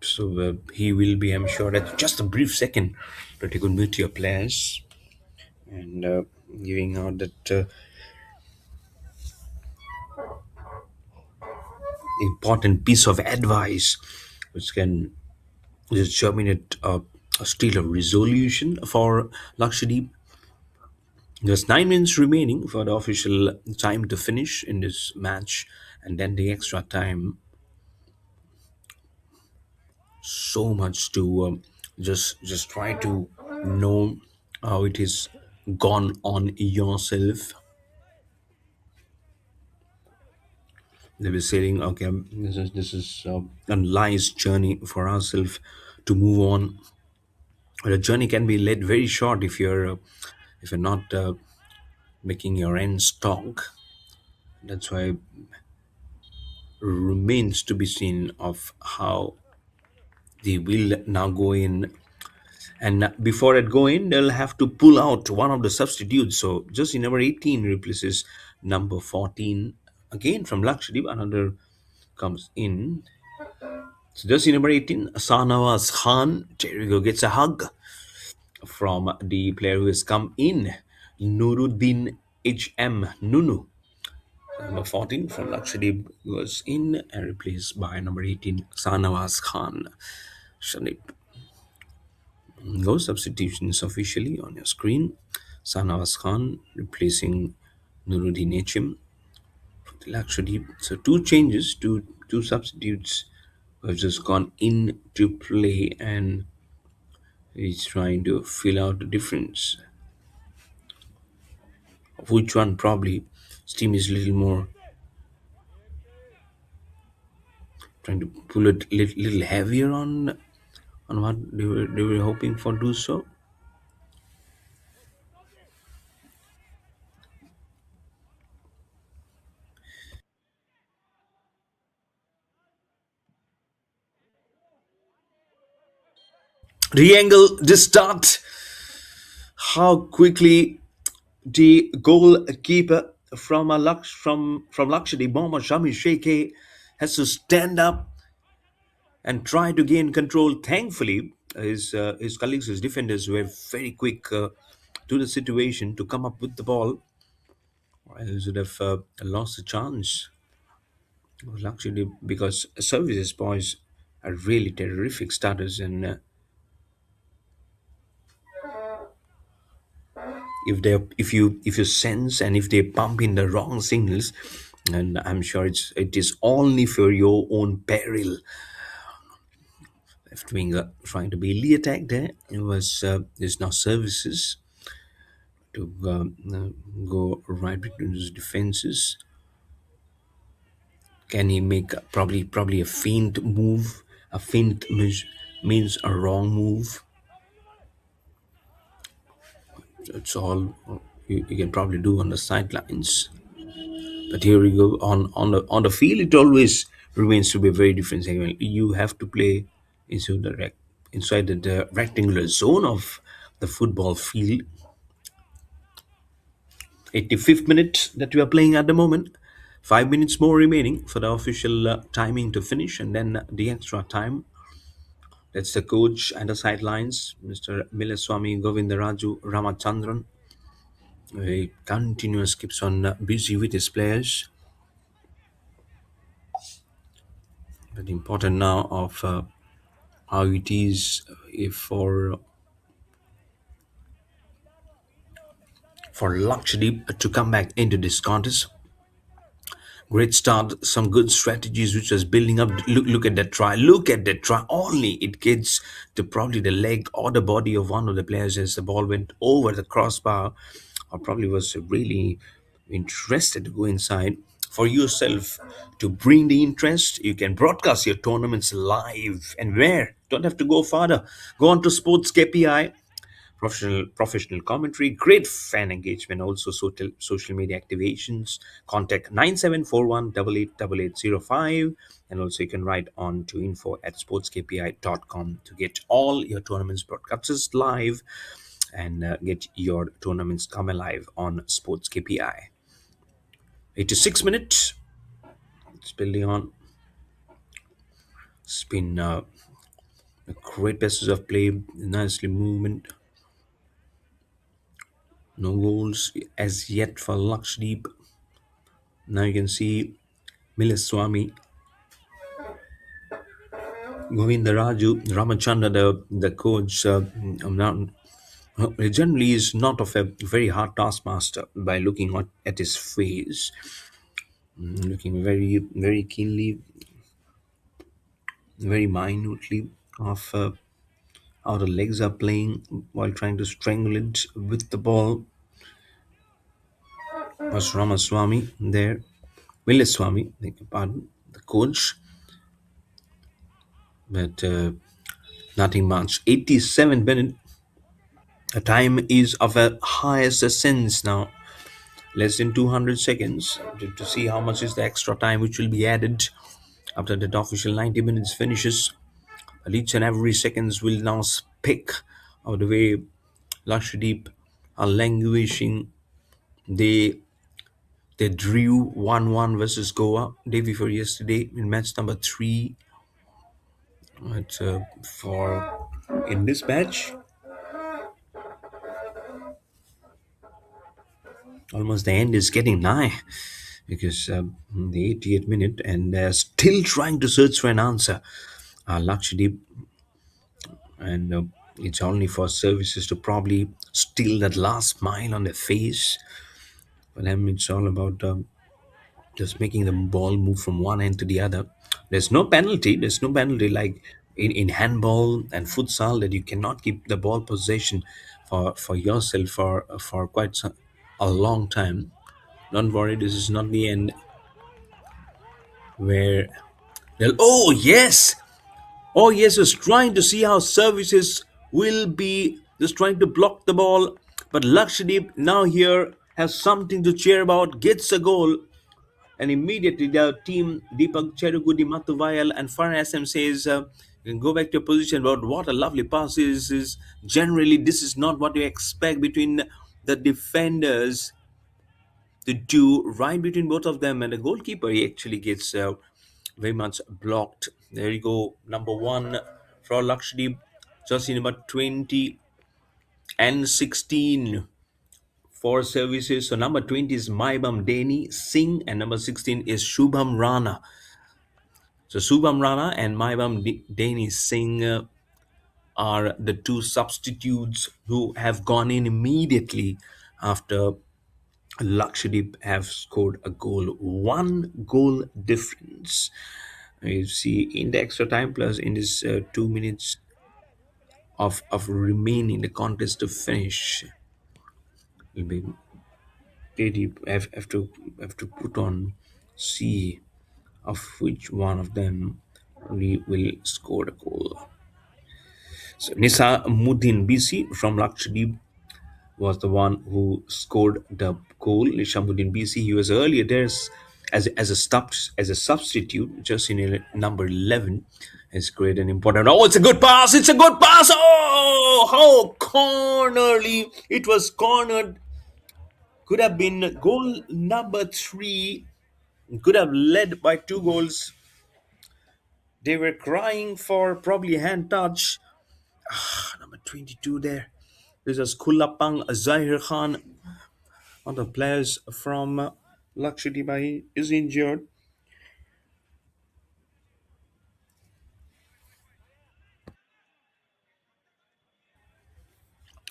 So he will be, I'm sure, at just a brief second to take a mute your players and giving out that important piece of advice which can just germinate a still a resolution for Lakshadweep. There's 9 minutes remaining for the official time to finish in this match, and then the extra time. So much to just try to know how it is gone on yourself. They were saying, okay, this is a nice journey for ourselves to move on. The journey can be led very short if you're not making your ends talk. That's why remains to be seen of how they will now go in. And before it go in, they'll have to pull out one of the substitutes. So just in number 18 replaces number 14. Again from Lakshadweep, another comes in. So just in number 18, Sanawaz Khan, Jericho gets a hug from the player who has come in, Nuruddin HM Nunu. Number 14 from Lakshadweep was in and replaced by number 18, Sanawaz Khan. Shanip. No substitutions officially on your screen. Sanawaz Khan replacing Nuruddin HM for the Lakshadweep. So two changes, two substitutes have just gone into play, and he's trying to fill out the difference. Of which one probably Steam is a little more trying to pull it a little heavier on what they were hoping for do so. Re-angle the start. How quickly the goalkeeper from from Lakshadweep, Mohammad Shami Sheikh, has to stand up and try to gain control. Thankfully, his colleagues, his defenders, were very quick to the situation to come up with the ball. Or else would have lost the chance. Luxury because services boys are really terrific starters, and if you sense and if they pump in the wrong signals, and I'm sure it is only for your own peril. Left winger trying to be Lee attack there. It was there's no services to go right between his defenses. Can he make probably a feint move? A means a wrong move. That's all you can probably do on the sidelines. But here we go on the field. It always remains to be a very different segment. You have to play inside the rectangular zone of the football field. 85th minute that we are playing at the moment. 5 minutes more remaining for the official timing to finish, and then the extra time. That's the coach and the sidelines, Mr. Milaswamy Govindaraju Ramachandran. He continuous keeps on busy with his players. But important now of how it is if for Lakshadweep to come back into this contest. Great start, some good strategies which was building up. Look at that try. Look at that try. Only it gets to probably the leg or the body of one of the players as the ball went over the crossbar, or probably was really interested to go inside. For yourself to bring the interest, you can broadcast your tournaments live and where. Don't have to go farther. Go on to Sports KPI, professional commentary, great fan engagement, also social media activations. Contact 9741 888805, and also you can write on to info@sportskpi.com to get all your tournaments broadcasts live and get your tournaments come alive on Sports KPI. 86 minutes. It's building on. It's been a great passes of play, nicely movement. No goals as yet for Lakshdeep. Now you can see Milaswamy, Govindaraju, Ramachandra, the coach, generally is not of a very hard taskmaster by looking at his face, looking very, very keenly, very minutely of how the legs are playing while trying to strangle it with the ball. Was Ramaswamy there? Milaswamy, beg your pardon, the coach, but nothing much. 87 minutes. The time is of a highest essence now. Less than 200 seconds to see how much is the extra time which will be added after that official 90 minutes finishes. But each and every seconds will now speak of the way Lakshadweep are languishing. They they drew 1-1 versus Goa day before yesterday in match number 3. But for in this match, almost the end is getting nigh because the 88th minute and they're still trying to search for an answer. Lakshadweep, and it's only for services to probably steal that last mile on their face. For them, it's all about just making the ball move from one end to the other. There's no penalty. There's no penalty like in handball and futsal that you cannot keep the ball possession for yourself for quite a long time. Don't worry, this is not the end where they'll. Oh yes, just trying to see how services will be. Just trying to block the ball, but Lakshadweep now here has something to cheer about. Gets a goal, and immediately the team Deepak Cherugudi Matuvayal and Farhan SM says You can go back to your position. But what a lovely pass is generally this is not what you expect between the defenders to do right between both of them and the goalkeeper. He actually gets very much blocked. There you go, number one for Lakshadweep, jersey number 20 and 16 for services. So number 20 is Maibam Deni Singh and number 16 is Shubham Rana. So Shubham Rana and Maibam Deni Singh are the two substitutes who have gone in immediately after Lakshadweep have scored a goal. One goal difference. You see, in the extra time plus in this 2 minutes of remaining the contest to finish, will be they have to put on see of which one of them we will score a goal. So Nisa Muddin BC from Lakshadweep was the one who scored the goal. Nishamuddin BC, he was earlier there as a substitute, just in number 11. Has created an important. Oh, it's a good pass! It's a good pass! Oh, how cornerly it was cornered. Could have been goal number 3. Could have led by 2 goals. They were crying for probably hand touch. Number 22 there. This is Kulapang Zahir Khan. One of the players from Lakshadweep is injured,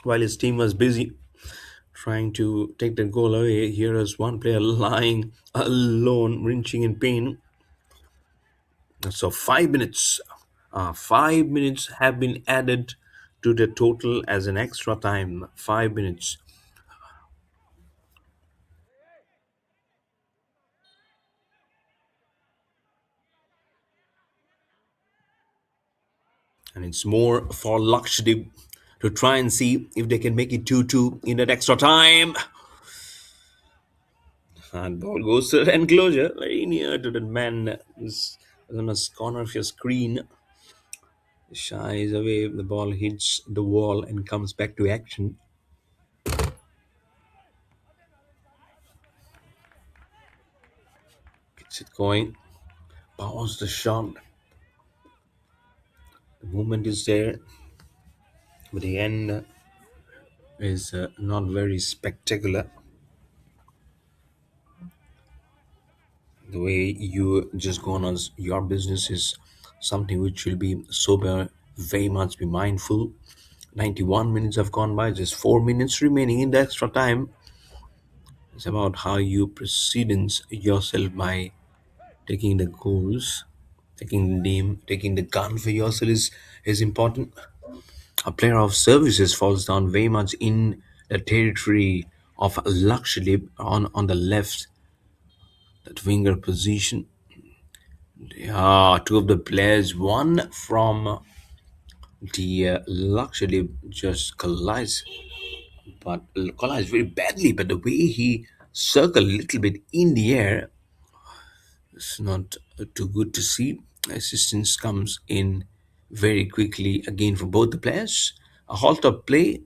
while his team was busy trying to take the goal away. Here is one player lying alone, wrenching in pain. So 5 minutes, 5 minutes have been added to the total as an extra time. 5 minutes, and it's more for Lakshadweep to try and see if they can make it 2-2 in that extra time. And ball goes to the enclosure, very near to the man who's on the corner of your screen. Shies away, the ball hits the wall and comes back to action. Gets it going, powers the shot. The movement is there, but the end is not very spectacular. The way you just go on as your business is something which will be sober, very much be mindful. 91 minutes have gone by, just 4 minutes remaining in the extra time. It's about how you precedence yourself by taking the goals, taking the name, taking the gun for yourself is important. A player of services falls down very much in the territory of Lakshadweep on the left, that winger position. Yeah, two of the players, one from the Lakshadweep just collides very badly. But the way he circled a little bit in the air, it's not too good to see. Assistance comes in very quickly again for both the players. A halt of play.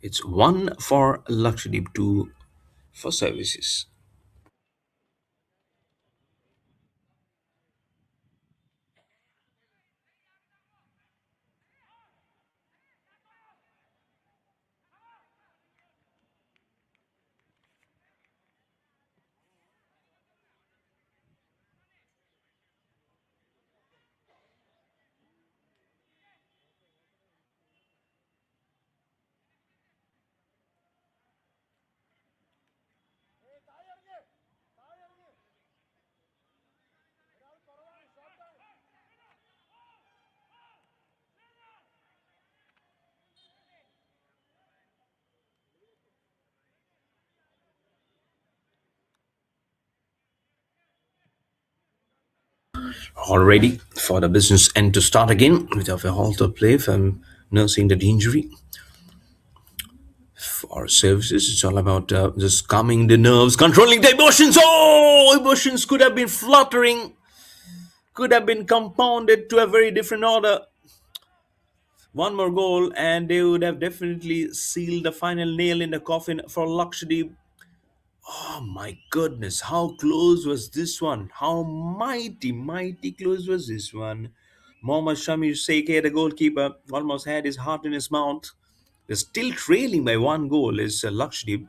It's one for Lakshadweep, two for services. All ready for the business end to start again without a halt of play from nursing that injury. For services, it's all about just calming the nerves, controlling the emotions. Oh, emotions could have been fluttering, could have been compounded to a very different order. One more goal, and they would have definitely sealed the final nail in the coffin for Lakshadweep. Oh my goodness, how close was this one? How mighty close was this one? Mohammad Shamir Seke, the goalkeeper, almost had his heart in his mouth. They're still trailing by one goal, is Lakshadweep.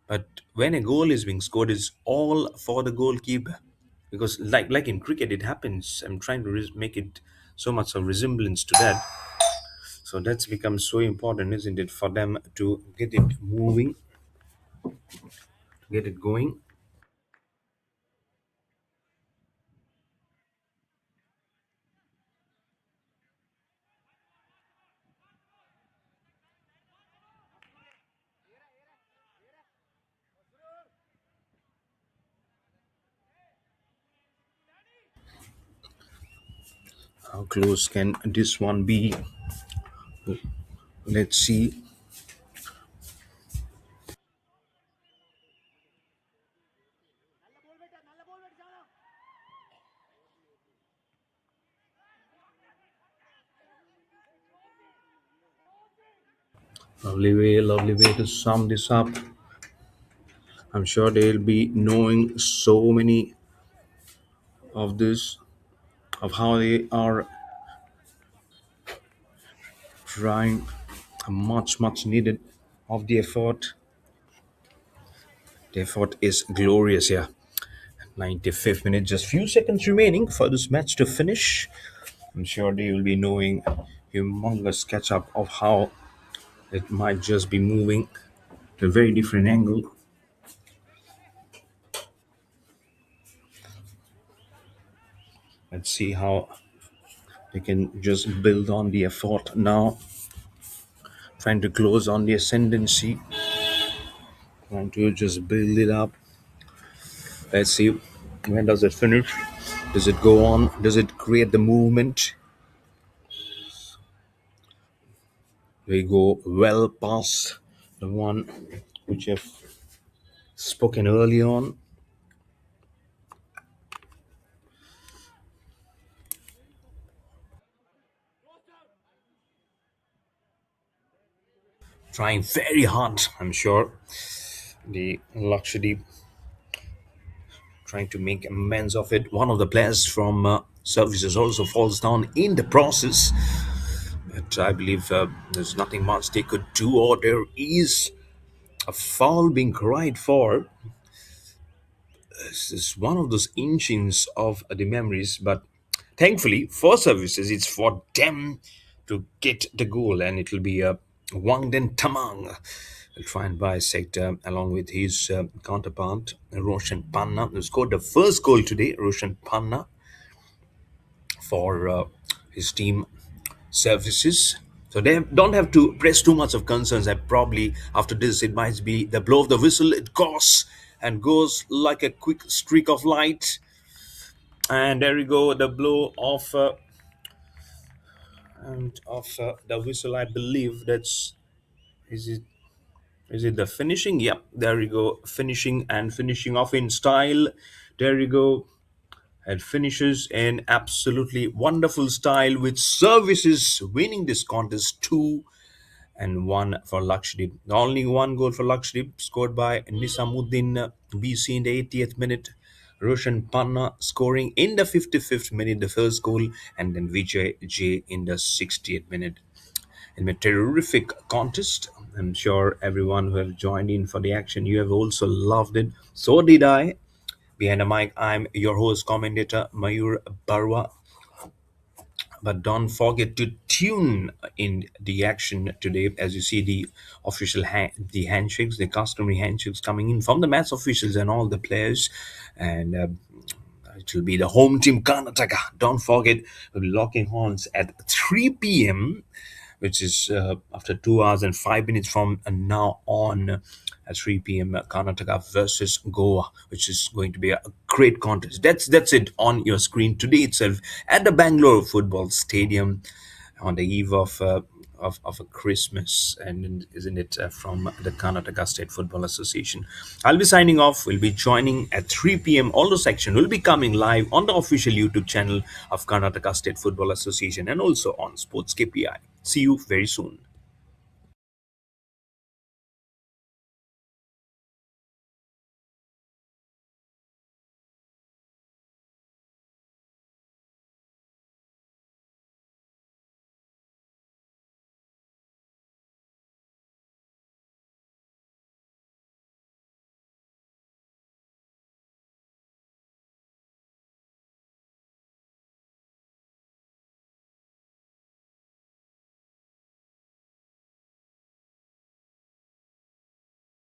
But when a goal is being scored, it's all for the goalkeeper. Because, like in cricket, it happens. I'm trying to make it so much of resemblance to that. So that's become so important, isn't it, for them to get it moving, get it going. How close can this one be? Let's see. Lovely way to sum this up. I'm sure they'll be knowing so many of this, of how they are trying much needed of the effort. The effort is glorious here. 95th minute, just few seconds remaining for this match to finish. I'm sure they will be knowing humongous catch up of how it might just be moving to a very different angle. Let's see how they can just build on the effort now, trying to close on the ascendancy, trying to just build it up. Let's see, when does it finish? Does it go on? Does it create the movement? We go well past the one which I've spoken early on. Trying very hard, I'm sure. The Lakshadweep trying to make amends of it. One of the players from services also falls down in the process. But I believe there's nothing much they could do, or there is a foul being cried for. This is one of those inchings of the memories, but thankfully for services, it's for them to get the goal, and it will be Wang Den Tamang. Will try and bisect along with his counterpart Roshan Panna, who scored the first goal today. Roshan Panna for his team services. So they don't have to press too much of concerns. That probably after this it might be the blow of the whistle. It goes and goes like a quick streak of light. And there we go, the blow of the whistle. I believe that's is it. Is it the finishing? Yeah, there you go. Finishing and finishing off in style. There you go. And finishes in absolutely wonderful style with services winning this contest 2-1 for Lakshadweep. Only one goal for Lakshadweep scored by Nisamuddin BC in the 80th minute. Roshan Panna scoring in the 55th minute the first goal, and then Vijay J in the 60th minute. In a terrific contest. I'm sure everyone who have joined in for the action, you have also loved it. So did I. Behind the mic, I'm your host, commentator Mayur Barwa. But don't forget to tune in the action today as you see the official the handshakes, the customary handshakes coming in from the match officials and all the players. And it will be the home team Karnataka. Don't forget, we'll be locking horns at 3 p.m., which is after 2 hours and 5 minutes from now on at 3 p.m. Karnataka versus Goa, which is going to be a great contest. That's it on your screen today itself at the Bangalore Football Stadium on the eve of a Christmas, and isn't it from the Karnataka State Football Association. I'll be signing off. We'll be joining at 3 p.m. All the section will be coming live on the official YouTube channel of Karnataka State Football Association and also on Sports KPI. See you very soon.